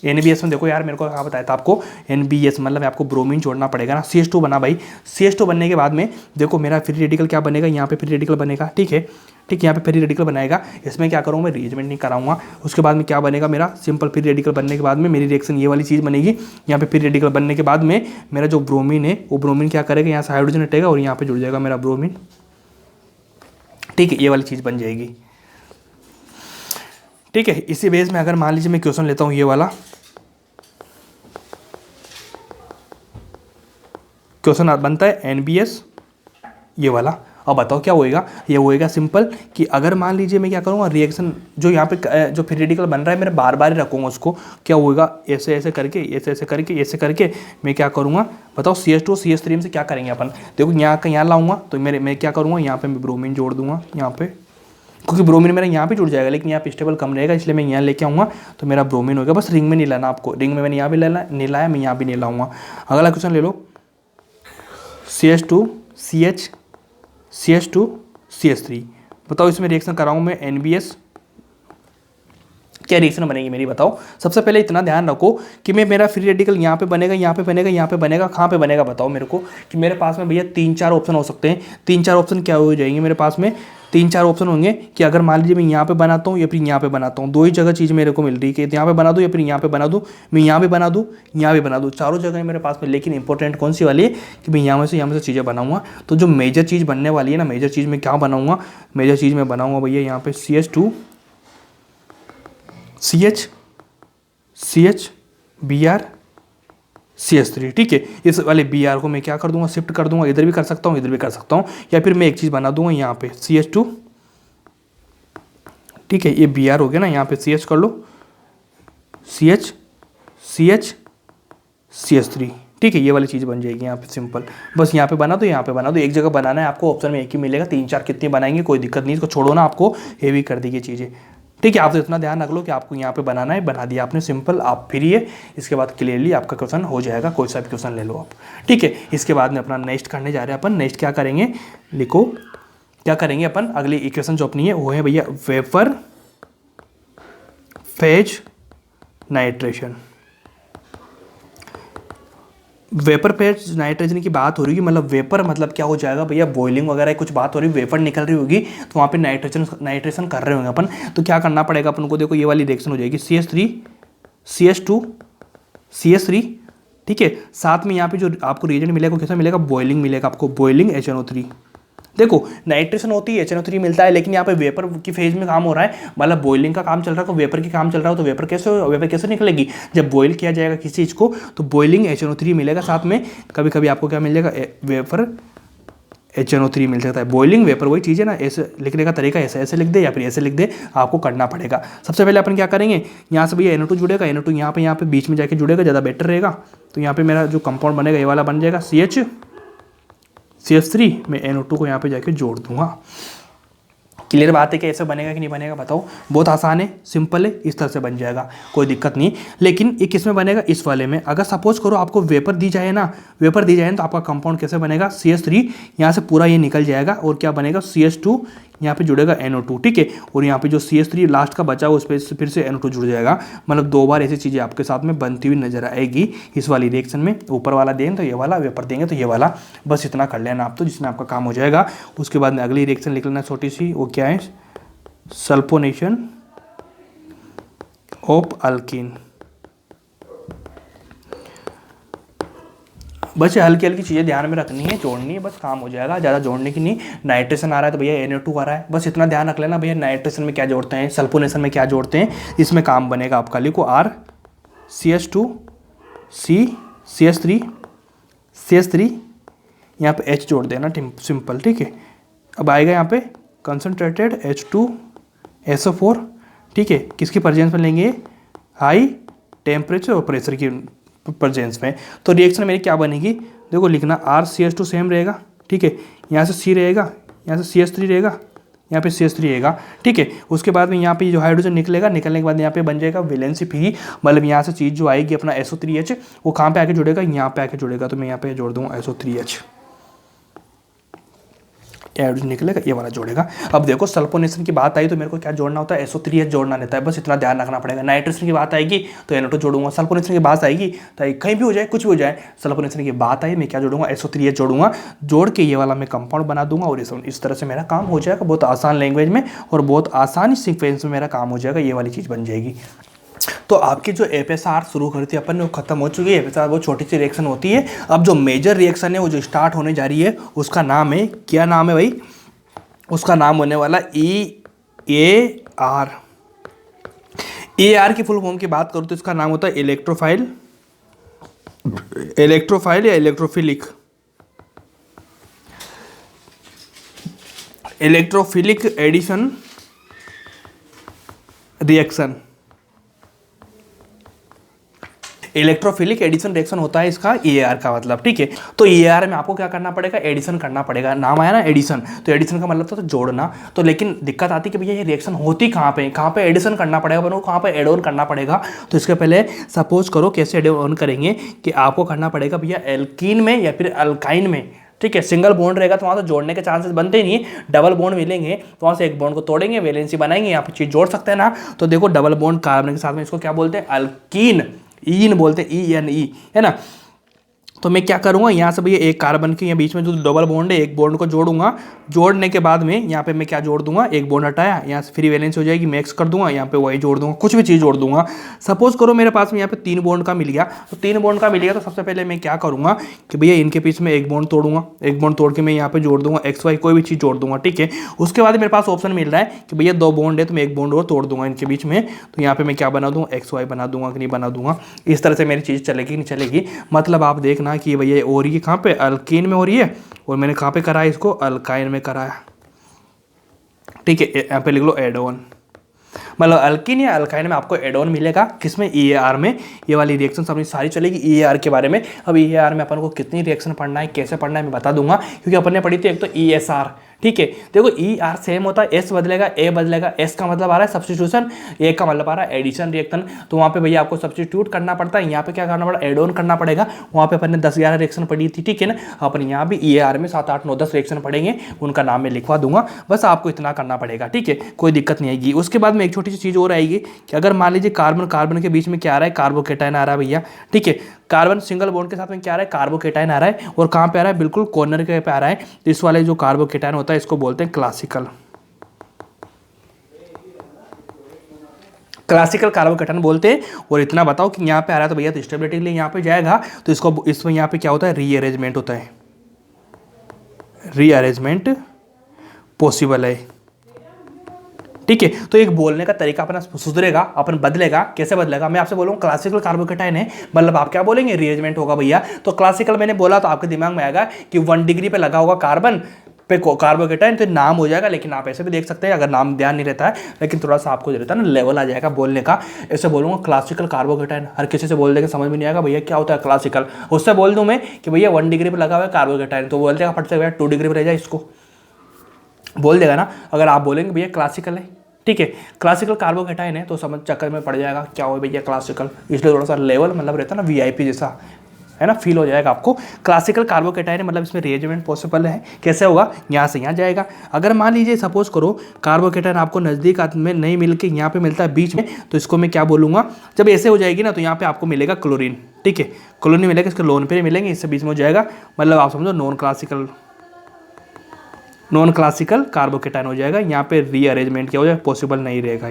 एनबीएस में देखो यार, मेरे को क्या बताया था आपको, एनबीएस मतलब आपको ब्रोमीन जोड़ना पड़ेगा ना। CH2 बना भाई, CH2 बनने के बाद में देखो मेरा फ्री रेडिकल क्या बनेगा, यहाँ पे फ्री रेडिकल बनेगा, ठीक है, ठीक है, यहाँ पे फ्री रेडिकल बनाएगा। इसमें क्या करूँगा मैं, रीअरेंजमेंट नहीं कराऊंगा। उसके बाद में क्या बनेगा मेरा, सिंपल फ्री रेडिकल बनने के बाद में मेरी रिएक्शन ये वाली चीज़ बनेगी। यहाँ पे फ्री रेडिकल बनने के बाद में मेरा जो ब्रोमीन है वो ब्रोमीन क्या करेगा, यहाँ से हाइड्रोजन हटेगा और यहाँ पे जुड़ जाएगा मेरा ब्रोमीन, ठीक है, ये वाली चीज़ बन जाएगी, ठीक है। इसी बेस में अगर मान लीजिए मैं क्वेश्चन लेता हूँ ये वाला क्वेश्चन बनता है एनबीएस ये वाला। अब बताओ क्या होएगा, ये होएगा सिंपल कि अगर मान लीजिए मैं क्या करूँगा, रिएक्शन जो यहाँ पे जो फ्री रेडिकल बन रहा है मेरा बार बार ही रखूँगा उसको, क्या होएगा, ऐसे ऐसे करके ऐसे करके मैं क्या करूँगा बताओ, CH2 CH3 में से क्या करेंगे अपन। देखो यहाँ का यहाँ लाऊंगा तो मैं क्या करूँगा, यहाँ पे मैं ब्रोमीन जोड़ दूंगा यहाँ पे, क्योंकि ब्रोमीन मेरा यहाँ पे जुड़ जाएगा, लेकिन यहाँ पे स्टेबल कम रहेगा इसलिए मैं यहाँ लेके आऊँगा तो मेरा ब्रोमीन होगा। बस रिंग में नहीं लाना आपको, रिंग में मैंने यहाँ भी नहीं लाया, मैं यहाँ भी नहीं लाऊंगा। अगला क्वेश्चन ले लो, CH2 CH3, बताओ इसमें रिएक्शन कराऊँ मैं NBS, क्या रिएक्शन बनेगी मेरी बताओ। सबसे पहले इतना ध्यान रखो कि मैं मेरा फ्री रेडिकल यहाँ पे बनेगा, यहाँ पे बनेगा, यहाँ पे बनेगा, कहाँ पे बनेगा बताओ मेरे को। कि मेरे पास में भैया 3-4 ऑप्शन हो सकते हैं। 3-4 ऑप्शन क्या हो जाएंगे मेरे पास में, 3-4 ऑप्शन होंगे कि अगर मान लीजिए मैं यहाँ पे बनाता हूँ या फिर यहाँ पे बनाता हूँ, दो ही जगह चीज़ मेरे को मिल रही है कि यहाँ पे बना दूँ या फिर यहाँ पे बना दूँ, मैं यहाँ भी बना दूँ, यहाँ भी बना दूँ, चारों जगह मेरे पास में। लेकिन इंपॉर्टेंट कौन सी वाली है कि मैं यहाँ से चीज़ें बनाऊँगा। तो जो मेजर चीज़ बनने वाली है ना, मेजर चीज़ में क्या बनाऊँगा, मेजर चीज़ में बनाऊँगा भैया यहाँ पे CH2 CH Br CH3, ठीक है। इस वाले Br को मैं क्या कर दूंगा, शिफ्ट कर दूंगा, इधर भी कर सकता हूँ, इधर भी कर सकता हूँ, या फिर मैं एक चीज़ बना दूंगा यहाँ पे CH2, ठीक है, ये Br हो गया ना, यहाँ पे CH कर लो, CH3, ठीक है, ये वाली चीज़ बन जाएगी यहाँ पे सिंपल। बस यहाँ पे बना दो, यहाँ पे बना दो, एक जगह बनाना है आपको, ऑप्शन में एक ही मिलेगा, 3-4 कितने बनाएंगे कोई दिक्कत नहीं, इसको छोड़ो ना, आपको हेवी कर दी ये चीज़ें, ठीक है। आप तो इतना ध्यान रख लो कि आपको यहाँ पे बनाना है, बना दिया आपने सिंपल, आप फ्री है। इसके बाद क्लियरली आपका क्वेश्चन हो जाएगा, कोई सा भी क्वेश्चन ले लो आप, ठीक है। इसके बाद में अपना नेक्स्ट करने जा रहे हैं अपन। नेक्स्ट क्या करेंगे, लिखो क्या करेंगे अपन, अगली इक्वेशन जो अपनी है वो है भैया vapour phase nitration. Vapour phase nitrogen की बात हो रही है, मतलब वेपर मतलब क्या हो जाएगा भैया, बॉइलिंग वगैरह कुछ बात हो रही है, वेपर निकल रही होगी तो वहाँ पे नाइट्रेशन कर रहे होंगे अपन। तो क्या करना पड़ेगा अपन को, देखो ये वाली रिएक्शन हो जाएगी CH2 CH3, ठीक है। साथ में यहाँ पे जो आपको रिएजेंट मिलेगा कैसा मिलेगा, बॉइलिंग मिलेगा आपको, बॉइलिंग HNO3। देखो नाइट्रेशन होती है, HNO3 मिलता है, लेकिन यहाँ पे वेपर की फेज में काम हो रहा है, मतलब बॉइलिंग का काम चल रहा है, तो वेपर की काम चल रहा हो तो वेपर कैसे निकलेगी, जब बॉइल किया जाएगा किसी चीज़ को तो बॉइलिंग HNO3 मिलेगा। साथ में कभी कभी आपको क्या मिल जाएगा, वेपर HNO3 मिल सकता है। बॉइलिंग वेपर वही चीज़ है ना, ऐसे लिखने का तरीका ऐसे लिख दे या फिर ऐसे लिख दे, आपको करना पड़ेगा। सबसे पहले अपन क्या करेंगे, यहाँ से भैया NO2 जुड़ेगा, NO2 यहाँ पे बीच में जाके जुड़ेगा, ज़्यादा बेटर रहेगा। तो यहाँ पे मेरा जो कंपाउंड बनेगा ये वाला बन जाएगा CH3, मैं NO2 को यहाँ पे जाके जोड़ दूंगा। क्लियर बात है कि ऐसे बनेगा कि नहीं बनेगा बताओ, बहुत आसान है, सिंपल है, इस तरह से बन जाएगा, कोई दिक्कत नहीं। लेकिन ये किस में बनेगा, इस वाले में। अगर सपोज करो आपको वेपर दी जाए ना, तो आपका कंपाउंड कैसे बनेगा, CH3 यहाँ से पूरा ये निकल जाएगा और क्या बनेगा, CH2 यहाँ पे जुड़ेगा NO2, ठीक है। और यहाँ पे जो CH3 लास्ट का बचा उस पर फिर से NO2 जुड़ जाएगा। मतलब 2 बार ऐसी चीज़ें आपके साथ में बनती हुई नजर आएगी इस वाली रिएक्शन में। ऊपर वाला देंगे तो ये वाला, वेपर देंगे तो ये वाला, बस इतना कर लेना आप तो, जिसमें आपका काम हो जाएगा। उसके बाद में अगली रिएक्शन लिख लेना छोटी सी, वो क्या है, सल्फोनेशन ऑफ अल्कीन। बस हल्की हल्की चीज़ें ध्यान में रखनी है, जोड़नी है, बस काम हो जाएगा, ज़्यादा जोड़ने की नहीं। नाइट्रेशन आ रहा है तो भैया NO2 आ रहा है, बस इतना ध्यान रख लेना भैया, नाइट्रेशन में क्या जोड़ते हैं, सल्फोनेशन में क्या जोड़ते हैं, इसमें काम बनेगा आपका। लिखो R CH2 C CH3 CH3, यहाँ पे H जोड़ देना सिंपल, ठीक है। अब आएगा यहाँ पे कंसनट्रेटेड H2SO4, ठीक है, किसकी प्रेजेंस में लेंगे, हाई टेम्परेचर और प्रेशर की प्रेजेंस में। तो रिएक्शन मेरी क्या बनेगी, देखो लिखना RCH2 सेम रहेगा, ठीक है, यहाँ से C रहेगा, यहाँ से CH3 रहेगा, यहाँ पे CH3 रहेगा, ठीक है। उसके बाद में यहाँ पे जो हाइड्रोजन निकलेगा, निकलने के बाद यहाँ पे बन जाएगा वैलेंसी P, मतलब यहाँ से चीज़ जो आएगी अपना SO3H, वो कहाँ पे आके जुड़ेगा, यहाँ पे आके जुड़ेगा। तो मैं यहाँ पे जोड़ दूँगा SO3H, हाइड्रोजन निकलेगा, ये वाला जोड़ेगा। अब देखो सल्फोनेशन की बात आई तो मेरे को क्या जोड़ना होता है, SO3H जोड़ना रहता है, बस इतना ध्यान रखना पड़ेगा। नाइट्रेशन की बात आएगी तो NO2 जोड़ूंगा, सल्फोनेशन की बात आएगी तो कहीं भी हो जाए, कुछ भी हो जाए, सल्फोनेशन की बात आई मैं क्या जोड़ूंगा, SO3H जोड़ूंगा। जोड़ के ये वाला मैं कंपाउंड बना दूंगा और इस तरह से मेरा काम हो जाएगा, बहुत आसान लैंग्वेज में और बहुत आसानी सीक्वेंस में मेरा काम हो जाएगा, ये वाली चीज़ बन जाएगी। तो आपकी जो FSR शुरू करी थी अपन ने वो खत्म हो चुकी है। FSR वो छोटी सी रिएक्शन होती है। अब जो मेजर रिएक्शन है वो जो स्टार्ट होने जा रही है उसका नाम है, क्या नाम है भाई, उसका नाम होने वाला EAR। EAR की फुल फॉर्म की बात करूँ तो इसका नाम होता है इलेक्ट्रोफाइल या electrophilic addition reaction. Electrophilic addition reaction होता है इसका EAR का मतलब, ठीक है। तो EAR में आपको क्या करना पड़ेगा, एडिशन करना पड़ेगा। नाम आया ना एडिशन, तो एडिशन का मतलब तो जोड़ना। तो लेकिन दिक्कत आती है कि भैया ये रिएक्शन होती कहाँ पे एडिशन करना पड़ेगा, बनो कहाँ पे एड ऑन करना पड़ेगा। तो इसके पहले सपोज करो कैसे एड ऑन करेंगे कि आपको करना पड़ेगा भैया एल्कीन में या फिर अल्काइन में, ठीक है। सिंगल बॉन्ड रहेगा तो वहाँ तो जोड़ने के चांसेस बनते ही नहीं, डबल बॉन्ड मिलेंगे तो वहाँ से एक बॉन्ड को तोड़ेंगे, वैलेंसी बनाएंगे, यहाँ पे चीज़ जोड़ सकते हैं ना। तो देखो डबल बॉन्ड कार्बन के साथ में इसको क्या बोलते हैं, अल्कीन, ईन बोलते हैं, ENE, है ना। तो मैं क्या करूँगा, यहाँ से भैया एक कार्बन के बीच में जो डबल बॉन्ड है एक बॉन्ड को जोड़ूंगा। जोड़ने के बाद में यहाँ पे मैं क्या जोड़ दूंगा, एक बॉन्ड हटाया, यहाँ से फ्री वैलेंस हो जाएगी, मैक्स कर दूंगा, यहाँ पे वही जोड़ दूंगा, कुछ भी चीज़ जोड़ दूंगा। सपोज करो मेरे पास में यहाँ पे 3 बॉन्ड का मिल गया, तो 3 बॉन्ड का मिल गया तो सबसे पहले मैं क्या करूँगा कि भैया इनके बीच में एक बॉन्ड तोड़ूंगा, एक बॉन्ड तोड़ के मैं यहाँ पे जोड़ दूंगा XY, कोई भी चीज़ जोड़ दूंगा, ठीक है। उसके बाद मेरे पास ऑप्शन मिल रहा है कि भैया 2 बॉन्ड है तो मैं एक बॉन्ड और तोड़ दूंगा इनके बीच में, तो यहाँ पे मैं क्या बना दूंगा, XY बना दूंगा कि नहीं बना दूंगा। इस तरह से मेरी चीज़ चलेगी नहीं चलेगी, मतलब आप देखना कि भैया और ये कहाँ पे अल्कीन में हो रही है और मैंने कहाँ पे कराया इसको, अल्काइन में कराया, ठीक है। यहाँ पे लिख लो एड ऑन, मतलब अल्कीन या अल्काइन में आपको एड ऑन मिलेगा, किसमें, EAR में। ये वाली रिएक्शन अपनी सारी चलेगी EAR के बारे में। अब EAR में अपन को कितनी रिएक्शन पढ़ना है, कैसे पढ़ना है मैं बता दूंगा, क्योंकि अपन ने पढ़ी थी एक तो ESR, ठीक है। देखो ER सेम होता है, S बदलेगा, A बदलेगा, S का मतलब आ रहा है सब्स्टिट्यूशन, A का मतलब आ रहा है एडिशन रिएक्शन। तो वहाँ पे भैया आपको सब्स्टिट्यूट करना पड़ता है, यहाँ पे क्या करना पड़ा, एड ऑन करना पड़ेगा। वहाँ पे अपन ने 10-11 रिएक्शन पढ़ी थी, ठीक है ना। अपन यहाँ भी EAR में 7-8-9-10 रिएक्शन पढ़ेंगे, उनका नाम मैं लिखवा दूंगा, बस आपको इतना करना पड़ेगा, ठीक है, कोई दिक्कत नहीं आएगी। उसके बाद में एक छोटी सी चीज़ और आएगी कि अगर मान लीजिए कार्बन कार्बन के बीच में क्या आ रहा है, कार्बोकेटाइन आ रहा है भैया, ठीक है। कार्बन सिंगल बॉन्ड के साथ में क्या आ रहा है, कार्बोकेटाइन आ रहा है, और कहाँ पे आ रहा है, बिल्कुल कॉर्नर के पे आ रहा है। तो इस वाले जो कार्बोकेटाइन होता है इसको बोलते हैं क्लासिकल कार्बोकेटाइन बोलते हैं। और इतना बताओ कि यहाँ पे आ रहा है तो भैया तो स्टेबिलिटी के लिए यहाँ पे जाएगा, तो इसको इसमें यहाँ पे क्या होता है, रीअरेंजमेंट होता है, रीअरेंजमेंट पॉसिबल है, ठीक है। तो एक बोलने का तरीका अपना सुधरेगा, अपन बदलेगा, कैसे बदलेगा, मैं आपसे बोलूँगा क्लासिकल कार्बोकेटाइन है, मतलब आप क्या बोलेंगे, रीअरेंजमेंट होगा भैया। तो क्लासिकल मैंने बोला तो आपके दिमाग में आएगा कि 1 डिग्री पे लगा होगा कार्बन पे कार्बोकेटाइन, तो नाम हो जाएगा। लेकिन आप ऐसे भी देख सकते हैं अगर नाम ध्यान नहीं रहता है, लेकिन थोड़ा सा आपको जो रहता है ना लेवल आ जाएगा बोलने का। ऐसे बोलूँगा क्लासिकल कार्बोकेटाइन, हर किसी से बोल देगा समझ में नहीं आएगा भैया क्या होता है क्लासिकल। उससे बोल दूँ मैं कि भैया 1 डिग्री पे लगा हुआ है कार्बोकेटाइन, तो बोल देगा फट से भैया 2 डिग्री पर रह जाए, इसको बोल देगा ना। अगर आप बोलेंगे भैया क्लासिकल है, ठीक है, क्लासिकल कार्बोकेटाइन है, तो समझ चक्कर में पड़ जाएगा क्या हो भैया क्लासिकल, इसलिए थोड़ा सा लेवल मतलब रहता है ना VIP जैसा, है ना, फील हो जाएगा आपको। क्लासिकल कार्बोकेटाइन मतलब इसमें रीअरेंजमेंट पॉसिबल है, कैसे होगा, यहाँ से यहाँ जाएगा। अगर मान लीजिए सपोज करो कार्बोकेटाइन आपको नज़दीक में नहीं मिल के यहाँ पे मिलता है बीच में, तो इसको मैं क्या बोलूँगा, जब ऐसे हो जाएगी ना तो यहाँ पे आपको मिलेगा क्लोरीन, ठीक है, क्लोरीन मिलेगा, इसके लोन पे मिलेंगे, इससे बीच में हो जाएगा, मतलब आप समझो नॉन क्लासिकल कार्बोकेटाइन हो जाएगा। यहाँ पे रीअरेंजमेंट क्या हो जाएगा, पॉसिबल नहीं रहेगा।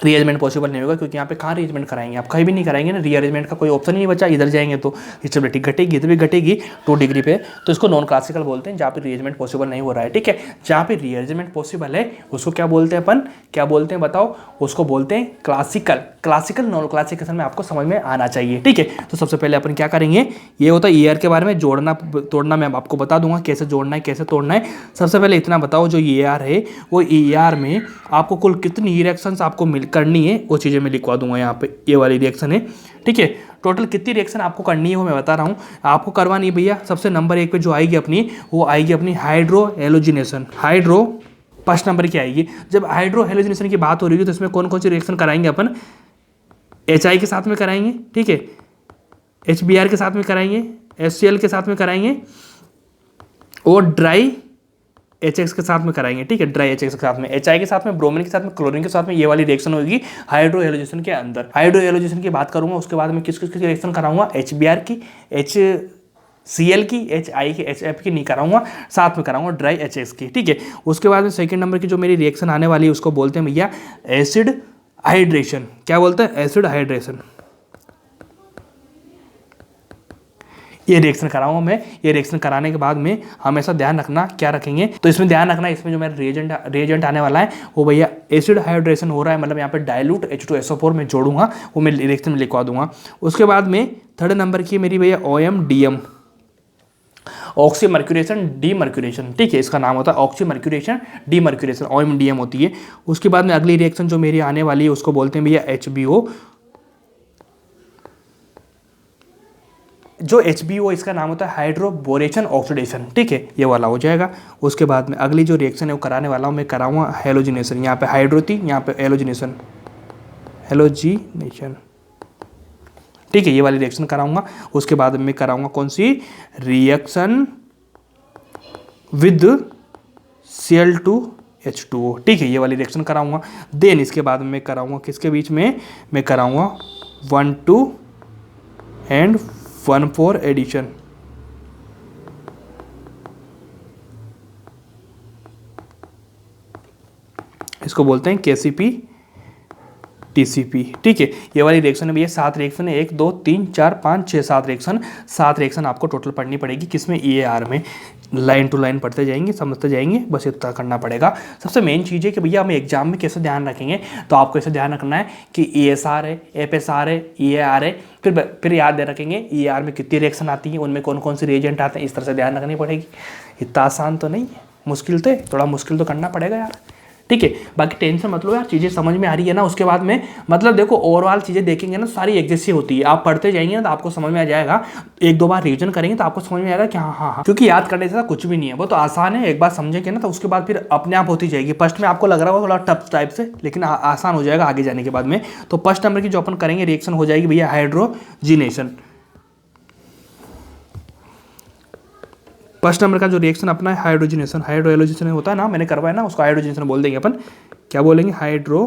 रीअरेंजमेंट पॉसिबल नहीं होगा, क्योंकि यहाँ पे कहाँ रीअरेंजमेंट कराएंगे, आप कहीं भी नहीं कराएंगे ना, रीअरेंजमेंट का कोई ऑप्शन ही नहीं बचा। इधर जाएंगे तो स्टेबिलिटी घटेगी, इधर भी घटेगी 2 डिग्री पे, तो इसको नॉन क्लासिकल बोलते हैं, जहाँ पे रीअरेंजमेंट पॉसिबल नहीं हो रहा है। ठीक है, जहाँ पे रीअरेंजमेंट पॉसिबल है उसको क्या बोलते हैं अपन, क्या बोलते हैं बताओ, उसको बोलते हैं क्लासिकल। क्लासिकल नॉन क्लासिफिकेशन में आपको समझ में आना चाहिए। ठीक है, तो सबसे पहले अपन क्या करेंगे, ये होता है ईआर के बारे में, जोड़ना तोड़ना मैं आपको बता दूंगा कैसे जोड़ना है कैसे तोड़ना है। सबसे पहले इतना बताओ, जो ईआर है वो ईआर में आपको कुल कितनी रिएक्शंस आपको करनी है वो चीज़ें मैं लिखवा दूंगा यहाँ पे, ये वाली रिएक्शन है। ठीक है, टोटल कितनी रिएक्शन आपको करनी है वो मैं बता रहा हूँ, आपको करवानी है भैया। सबसे नंबर 1 पे जो आएगी अपनी, वो आएगी अपनी हाइड्रो एलोजिनेशन। हाइड्रो फर्स्ट नंबर की आएगी। जब हाइड्रो हेलोजिनेशन की बात हो रही है तो इसमें कौन कौन सी रिएक्शन कराएंगे अपन, HI के साथ में कराएंगे, ठीक है, HBr के साथ में कराएंगे, HCl के साथ में कराएंगे, और ड्राई HX के साथ में कराएंगे। ठीक है, ड्राई HX के साथ में, HI के साथ में, ब्रोमीन के साथ में, क्लोरीन के साथ में, ये वाली रिएक्शन होगी हाइड्रो हेलोजिनेशन के अंदर। हाइड्रो हेलोजिनेशन की बात करूंगा, उसके बाद में किस किस की रिएक्शन कराऊंगा, HBr की, HCl की, HI की, HF की नहीं कराऊंगा, साथ में कराऊंगा ड्राई HX की। ठीक है, उसके बाद में सेकंड नंबर की जो मेरी रिएक्शन आने वाली है उसको बोलते हैं भैया एसिड हाइड्रेशन। क्या बोलते हैं, एसिड हाइड्रेशन। ये रिएक्शन कराऊंगा मैं। ये रिएक्शन कराने के बाद में हमेशा ध्यान रखना, क्या रखेंगे, तो इसमें ध्यान रखना, इसमें जो मेरा रिएजेंट आने वाला है वो भैया एसिड हाइड्रेशन हो रहा है, मतलब यहाँ पे डाइल्यूट H2SO4 में जोड़ूंगा, वो मैं रिएक्शन में लिखवा दूंगा। उसके बाद में थर्ड नंबर की मेरी भैया OM-DM, ऑक्सीमर्क्यूरेशन डीमर्क्यूरेशन। ठीक है, इसका नाम होता है ऑक्सीमर्क्यूरेशन डीमर्क्यूरेशन, OM-DM होती है। उसके बाद में अगली रिएक्शन जो मेरी आने वाली है उसको बोलते हैं भैया HBO। जो HBO इसका नाम होता है हाइड्रोबोरेशन ऑक्सीडेशन। ठीक है, ये वाला हो जाएगा। उसके बाद में अगली जो रिएक्शन है वो कराने वाला हूँ मैं, कराऊंगा हेलोजिनेशन। यहाँ पे हाइड्रो थी, यहाँ पे हेलोजिनेशन, हेलोजिनेशन। ठीक है, ये वाली रिएक्शन कराऊंगा। उसके बाद में कराऊंगा कौन सी, रिएक्शन विद Cl2H2O। ठीक है, ये वाली रिएक्शन कराऊंगा। देन इसके बाद में कराऊंगा किसके बीच में, मैं कराऊंगा 1,2 एंड 1,4 एडिशन। इसको बोलते हैं KCP TCP। ठीक है, ये वाली रिएक्शन है भैया, 7 रिएक्शन है, 1 2 3 4 5 6 7 रिएक्शन। 7 रिएक्शन आपको टोटल पढ़नी पड़ेगी, किसमें, EAR में। लाइन टू लाइन पढ़ते जाएंगे, समझते जाएंगे, बस इतना करना पड़ेगा। सबसे मेन चीज़ है कि भैया हम एग्जाम में कैसे ध्यान रखेंगे, तो आपको ऐसे ध्यान रखना है कि ESR है, FSR है, EAR है, फिर याद दे रखेंगे EAR में कितनी रिएक्शन आती है, उनमें कौन कौन से रिएजेंट आते हैं, इस तरह से ध्यान रखनी पड़ेगी। इतना आसान तो नहीं है, मुश्किल तो है, थोड़ा मुश्किल तो करना पड़ेगा यार। ठीक है, बाकी टेंशन मत लो यार, चीज़ें समझ में आ रही है ना। उसके बाद में मतलब देखो ओवरऑल चीज़ें देखेंगे ना, सारी एक जैसी होती है। आप पढ़ते जाएंगे ना तो आपको समझ में आ जाएगा, 1-2 बार रिवीजन करेंगे तो आपको समझ में आएगा कि हाँ हाँ हाँ, क्योंकि याद करने से कुछ भी नहीं है, वो तो आसान है। एक बार समझेंगे ना तो उसके बाद फिर अपने आप होती जाएगी। फर्स्ट में आपको लग रहा होगा थोड़ा टफ टाइप से, लेकिन आसान हो जाएगा आगे जाने के बाद में। तो फर्स्ट नंबर की जो अपन करेंगे रिएक्शन हो जाएगी भैया हाइड्रोजिनेशन। फर्स्ट नंबर का जो रिएक्शन अपना है हाइड्रोजिनेशन, हाइड्रो एलोजिनेशन होता है ना, मैंने करवाया ना, उसको हाइड्रोजिनेशन बोल देंगे अपन। क्या बोलेंगे, हाइड्रो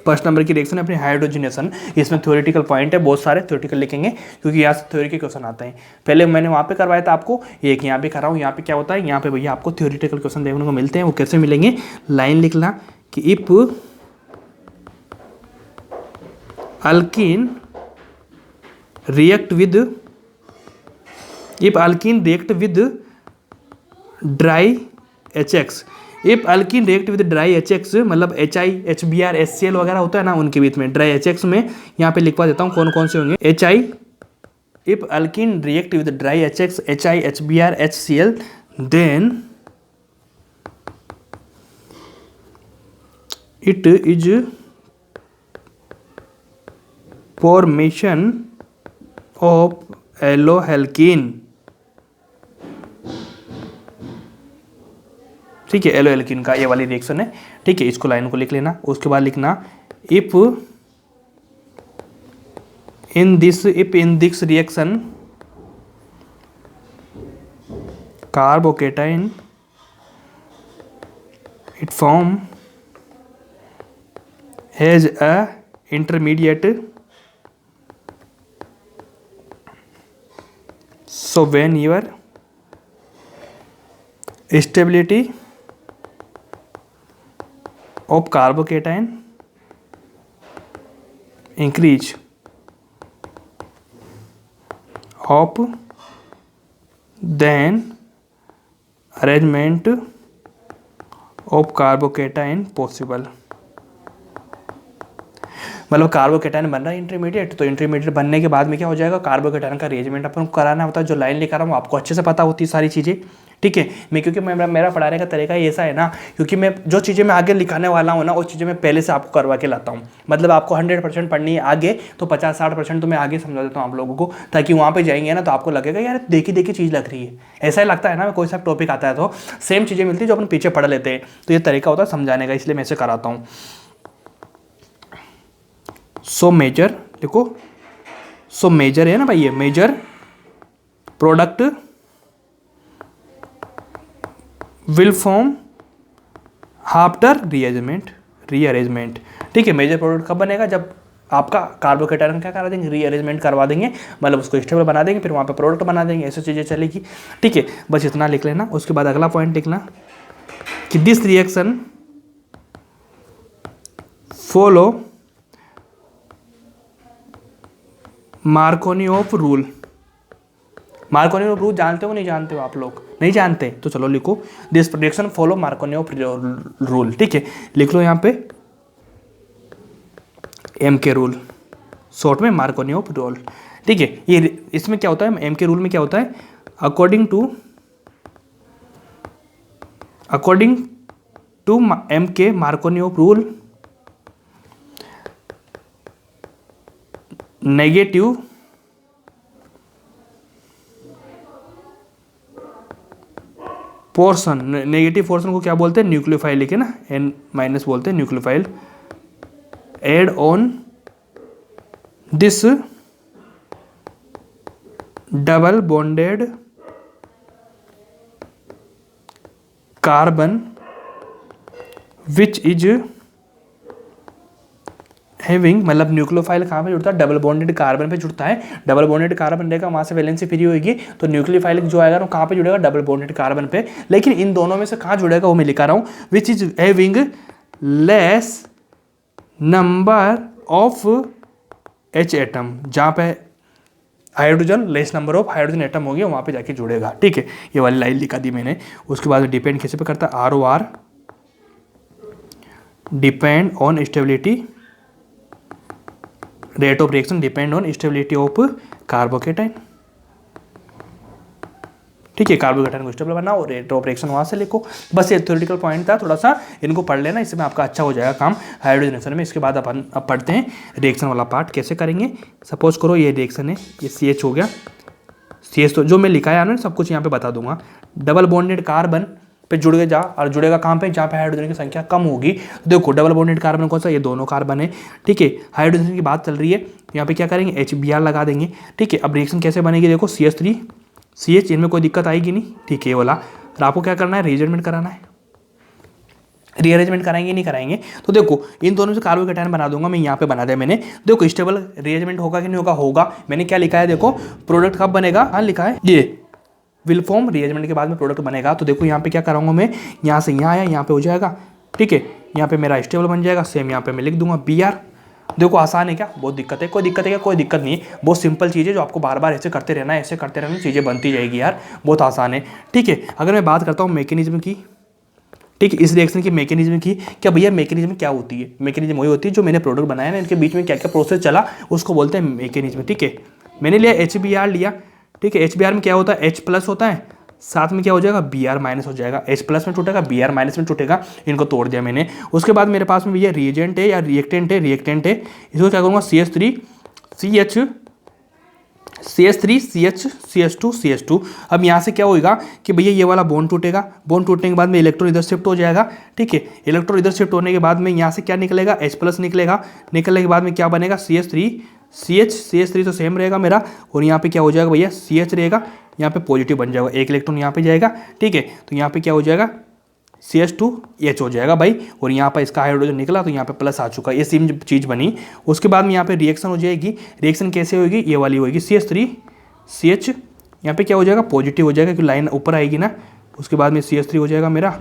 फर्स्ट नंबर की रिएक्शन है अपनी हाइड्रोजिनेशन। इसमें थ्योरेटिकल पॉइंट है, बहुत सारे थ्योरेटिकल लिखेंगे क्योंकि यहाँ से थ्योरी के क्वेश्चन आते हैं। पहले मैंने वहाँ पे करवाया था आपको, एक यहाँ पे कराऊँ। यहाँ पे क्या होता है, यहाँ पे भैया आपको थ्योरेटिकल क्वेश्चन देखने को मिलते हैं। वो कैसे मिलेंगे, लाइन लिखना कि if alkene react with, if alkene react with dry HX, if alkene react with dry HX, मतलब HI HBr HCl वगैरह होता है ना, उनके बीच में ड्राई HX में यहाँ पे लिखवा देता हूँ कौन कौन से होंगे। HI, if alkene react with dry HX, HI HBr HCl, then it is formation of haloalkene. ठीक है, एलोहेल्कीन का ये वाली रिएक्शन है। ठीक है, इसको लाइन को लिख लेना। उसके बाद लिखना if in this reaction carbocation it form has a intermediate, so when your stability of carbocation increase of then arrangement of carbocation possible. मतलब कार्बोकेटाइन बन रहा है इंटरमीडिएट, तो इंटरमीडिएट बनने के बाद में क्या हो जाएगा, कार्बोकेटाइन का रिएरेंजमेंट अपन को कराना होता है। जो लाइन लेकर रहा हूँ आपको अच्छे से पता होती है सारी चीज़ें, ठीक है। मैं क्योंकि मेरा पढ़ाने का तरीका ही ऐसा है ना, क्योंकि मैं जो चीज़ें मैं आगे लिखाने वाला हूँ ना, वो चीज़ें मैं पहले से आपको करवा के लाता हूँ। मतलब आपको 100% पढ़नी है आगे, तो 50-60% तो मैं आगे समझा देता हूँ आप लोगों को, ताकि वहाँ पे जाएंगे ना तो आपको लगेगा यार देखी चीज़ लग रही है। ऐसा ही लगता है ना, कोई सा टॉपिक आता है तो सेम चीज़ें मिलती है जो अपन पीछे पढ़ लेते हैं। तो ये तरीका होता है समझाने का, इसलिए मैं ऐसे कराता हूँ। सो मेजर देखो, सो मेजर है ना भाई, ये major product will form after rearrangement, ठीक है। मेजर प्रोडक्ट कब बनेगा, जब आपका कार्बोकेटाइन क्या करा देंगे, रीअरेंजमेंट करवा देंगे, मतलब उसको स्टेबल बना देंगे, फिर वहाँ पे प्रोडक्ट बना देंगे, ऐसी चीज़ें चलेगी, ठीक है। बस इतना लिख लेना। उसके बाद अगला पॉइंट लिखना कि this reaction follow Markovnikov of rule. Markovnikov of rule जानते हो नहीं जानते हो आप लोग? नहीं जानते तो चलो लिखो, this reaction follow Markovnikov of rule, ठीक है। लिख लो यहाँ पे एम के रूल, शॉर्ट में मार्कोनी ऑफ रूल, ठीक है। ये इसमें क्या होता है, एम के रूल में क्या होता है, अकॉर्डिंग टू एम के Markovnikov of rule, negative portion, negative portion को क्या बोलते हैं, न्यूक्लियोफाइल, लिखे ना N- बोलते हैं nucleophile, add on this double bonded carbon which is having, मतलब न्यूक्लियोफाइल कहाँ पे जुड़ता है, डबल बॉन्डेड कार्बन पे जुड़ता है। डबल बॉन्डेड कार्बन रहेगा, वहाँ से वैलेंसी फ्री होगी, तो न्यूक्लियोफाइल जो आएगा वो कहाँ पे जुड़ेगा, डबल बॉन्डेड कार्बन पे। लेकिन इन दोनों में से कहाँ जुड़ेगा वो मैं लिखा रहा हूँ, विच is having less number of H atom, जहाँ पे hydrogen less number of hydrogen atom होगी वहाँ पे जाके जुड़ेगा, ठीक है। ये वाली लाइन लिखा दी मैंने। उसके बाद डिपेंड किसी पे करता है, ROR depend on stability, rate of reaction depend on stability of carbocation, ठीक है। कार्बोकेटाइन को स्टेबल बनाओ, रेट ऑफ रिएक्शन वहाँ से लिखो। बस ये थ्योरेटिकल पॉइंट था, थोड़ा सा इनको पढ़ लेना, इसमें आपका अच्छा हो जाएगा काम हाइड्रोजनेशन में। इसके बाद अपन अब पढ़ते हैं रिएक्शन वाला पार्ट कैसे करेंगे। सपोज करो ये रिएक्शन है, ये CH हो गया, CH तो जो मैं लिखा है ना सब कुछ यहाँ पे बता दूंगा। डबल बॉन्डेड कार्बन पे जुड़ के जा, और जुड़ेगा कहाँ पे, जहाँ पे हाइड्रोजन की संख्या कम होगी। तो देखो डबल बॉन्डेड कार्बन कौन सा, ये दोनों कार्बन है, ठीक है। हाइड्रोजन की बात चल रही है, यहाँ पे क्या करेंगे, HBr लगा देंगे, ठीक है। अब रिएक्शन कैसे बनेगी, देखो CH3 CH, इनमें कोई दिक्कत आएगी नहीं, ठीक है। ये वाला और आपको क्या करना है, रीअरेंजमेंट कराना है। रीअरेंजमेंट कराएंगे नहीं कराएंगे, तो देखो इन दोनों से कार्बोकेटाइन बना दूंगा मैं, यहाँ पे बना दिया मैंने। देखो स्टेबल रीअरेंजमेंट होगा कि नहीं होगा, होगा। मैंने क्या लिखा है, देखो प्रोडक्ट कब बनेगा, हाँ लिखा है ये विल फॉर्म रीअरेंजमेंट के बाद में प्रोडक्ट बनेगा। तो देखो यहाँ पे क्या कराऊंगा मैं, यहाँ से यहाँ आया, यहाँ पे हो जाएगा, ठीक है। यहाँ पे मेरा स्टेबल बन जाएगा, सेम यहाँ पे मैं लिख दूंगा Br। देखो आसान है क्या, बहुत दिक्कत है, कोई दिक्कत है क्या, कोई दिक्कत नहीं है, बहुत सिंपल चीज़ है जो आपको बार बार ऐसे करते रहना है, ऐसे करते रहना, चीज़ें बनती जाएगी यार, बहुत आसान है, ठीक है। अगर मैं बात करता हूँ मैकेनिज्म की, ठीक है, इस रिएक्शन की मैकेनिज्म की, क्या भैया मैकेनिज्म क्या होती है, मैकेनिज्म वही होती है जो मैंने प्रोडक्ट बनाया ना, इनके बीच में क्या क्या प्रोसेस चला उसको बोलते हैं मैकेनिज्म, ठीक है। मैंने लिया HBr लिया, ठीक है। HBr में क्या होता है, H+ होता है, साथ में क्या हो जाएगा, Br- हो जाएगा, H+ में टूटेगा, Br- में टूटेगा, इनको तोड़ दिया मैंने। उसके बाद मेरे पास में भैया रिएजेंट है या रिएक्टेंट है, इसको क्या करूँगा, CH3CH2CH2। अब यहाँ से क्या होगा कि भैया ये वाला बॉन्ड टूटेगा, बॉन्ड टूटने के बाद में इलेक्ट्रॉन इधर शिफ्ट हो जाएगा, ठीक है। इलेक्ट्रॉन इधर शिफ्ट होने के बाद में यहाँ से क्या निकलेगा, H+ निकलेगा, निकलने के बाद में क्या बनेगा, CH3 तो सेम रहेगा मेरा, और यहाँ पे क्या हो जाएगा भैया, CH रहेगा, यहाँ पे पॉजिटिव बन जाएगा, एक इलेक्ट्रॉन यहाँ पे जाएगा, ठीक है। तो यहाँ पे क्या हो जाएगा, CH2H हो जाएगा भाई, और यहाँ पर इसका हाइड्रोजन निकला तो यहाँ पे प्लस आ चुका, ये सेम चीज़ बनी। उसके बाद में यहाँ पे रिएक्शन हो जाएगी, रिएक्शन कैसे होगी, ये वाली होगी, CH3CH, यहाँ पे क्या हो जाएगा, पॉजिटिव हो जाएगा, क्योंकि लाइन ऊपर आएगी ना, उसके बाद में CH3 हो जाएगा मेरा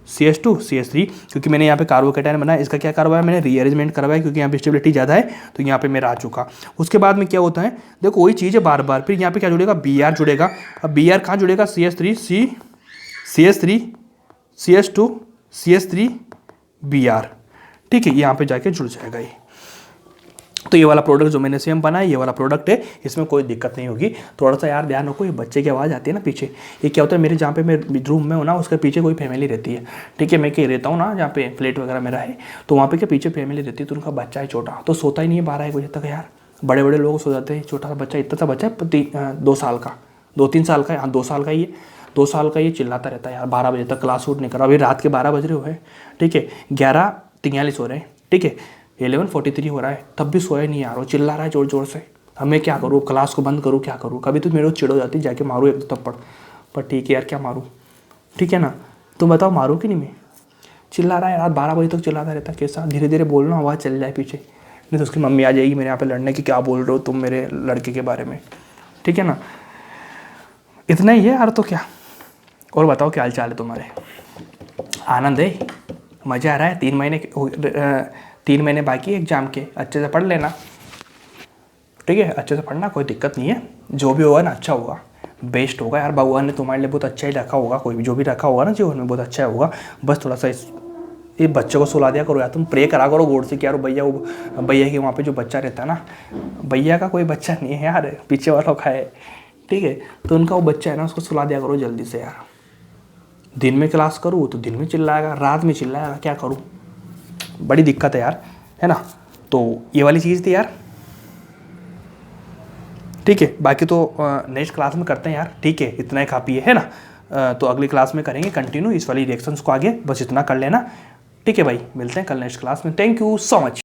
CH2 CH3, क्योंकि मैंने यहाँ पे कार्बोकेटायन बनाया, इसका क्या करवाया मैंने रीअरेंजमेंट करवाया, क्योंकि यहाँ पे स्टेबिलिटी ज़्यादा है तो यहाँ पे मेरा आ चुका। उसके बाद में क्या होता है, देखो वही चीज़ है बार बार, फिर यहाँ पे क्या जुड़ेगा Br जुड़ेगा। अब Br कहाँ जुड़ेगा, CH3 CH3 CH2 CH3 Br, ठीक है, यहाँ पे जाके जुड़ जाएगा ये। तो ये वाला प्रोडक्ट जो मैंने सेम बनाया, ये वाला प्रोडक्ट है, इसमें कोई दिक्कत नहीं होगी। थोड़ा सा यार ध्यान रखो, ये बच्चे की आवाज़ आती है ना पीछे, ये क्या होता है, मेरे जहाँ पे मैं रूम में हूँ ना, उसके पीछे कोई फैमिली रहती है, ठीक है, मैं कहीं रहता हूँ ना जहाँ पे फ्लैट वगैरह मेरा है, तो वहाँ पे क्या पीछे फैमिली रहती है, तो उनका बच्चा है छोटा, तो सोता ही नहीं है 12-1 बजे तक यार। बड़े बड़े लोग सो जाते हैं, छोटा सा बच्चा, इतना सा बच्चा है 2 साल का, 2-3 साल का है, हाँ 2 साल का ही है, 2 साल का ये चिल्लाता रहता है यार 12 बजे तक, क्लास शूट नहीं करा, अभी रात के 12 बज रहे हुए हैं, ठीक है, 11:43 हो रहे हैं, ठीक है, 11:43 हो रहा है, तब भी सोया नहीं यार, वो चिल्ला रहा है जोर जोर से। अब मैं क्या करूँ, क्लास को बंद करूँ, क्या करूँ, कभी तो मेरे को चिड़ हो जाती है, जाके मारूँ 1-2 थप्पड़, पर ठीक है यार क्या मारूँ, ठीक है ना, तुम बताओ मारूँ कि नहीं। मैं चिल्ला रहा है रात 12 बजे तक चिल्लाता रहता है, कैसा धीरे धीरे बोलना, आवाज़ चल जाए पीछे, नहीं तो उसकी मम्मी आ जाएगी मेरे यहाँ पे लड़ने की, क्या बोल रहे हो तुम मेरे लड़के के बारे में, ठीक है ना। इतना ही है यार, तो क्या, और बताओ क्या हाल चाल है तुम्हारे, आनंद है, मज़ा आ रहा है, 3 महीने बाकी है एग्जाम के, अच्छे से पढ़ लेना, ठीक है, अच्छे से पढ़ना, कोई दिक्कत नहीं है, जो भी होगा ना अच्छा होगा, बेस्ट होगा यार, भगवान ने तुम्हारे लिए बहुत अच्छा ही रखा होगा, कोई भी जो भी रखा होगा ना जीवन में बहुत अच्छा होगा। बस थोड़ा सा ये बच्चे को सुला दिया करो यार, तुम प्रे करा करो गौर से कि यार भैया, वो भैया के वहाँ पे जो बच्चा रहता है ना, भैया का कोई बच्चा नहीं है यार, पीछे वालों का है, ठीक है, तो उनका वो बच्चा है ना, उसको सुला दिया करो जल्दी से यार। दिन में क्लास करूँ तो दिन में चिल्लाएगा, रात में चिल्लाएगा, क्या करूँ, बड़ी दिक्कत है यार, है ना। तो ये वाली चीज़ थी यार, ठीक है, बाकी तो नेक्स्ट क्लास में करते हैं यार, ठीक है, इतना ही काफ़ी है ना। तो अगली क्लास में करेंगे कंटिन्यू इस वाली रिएक्शंस को आगे, बस इतना कर लेना, ठीक है भाई, मिलते हैं कल नेक्स्ट क्लास में, थैंक यू सो मच।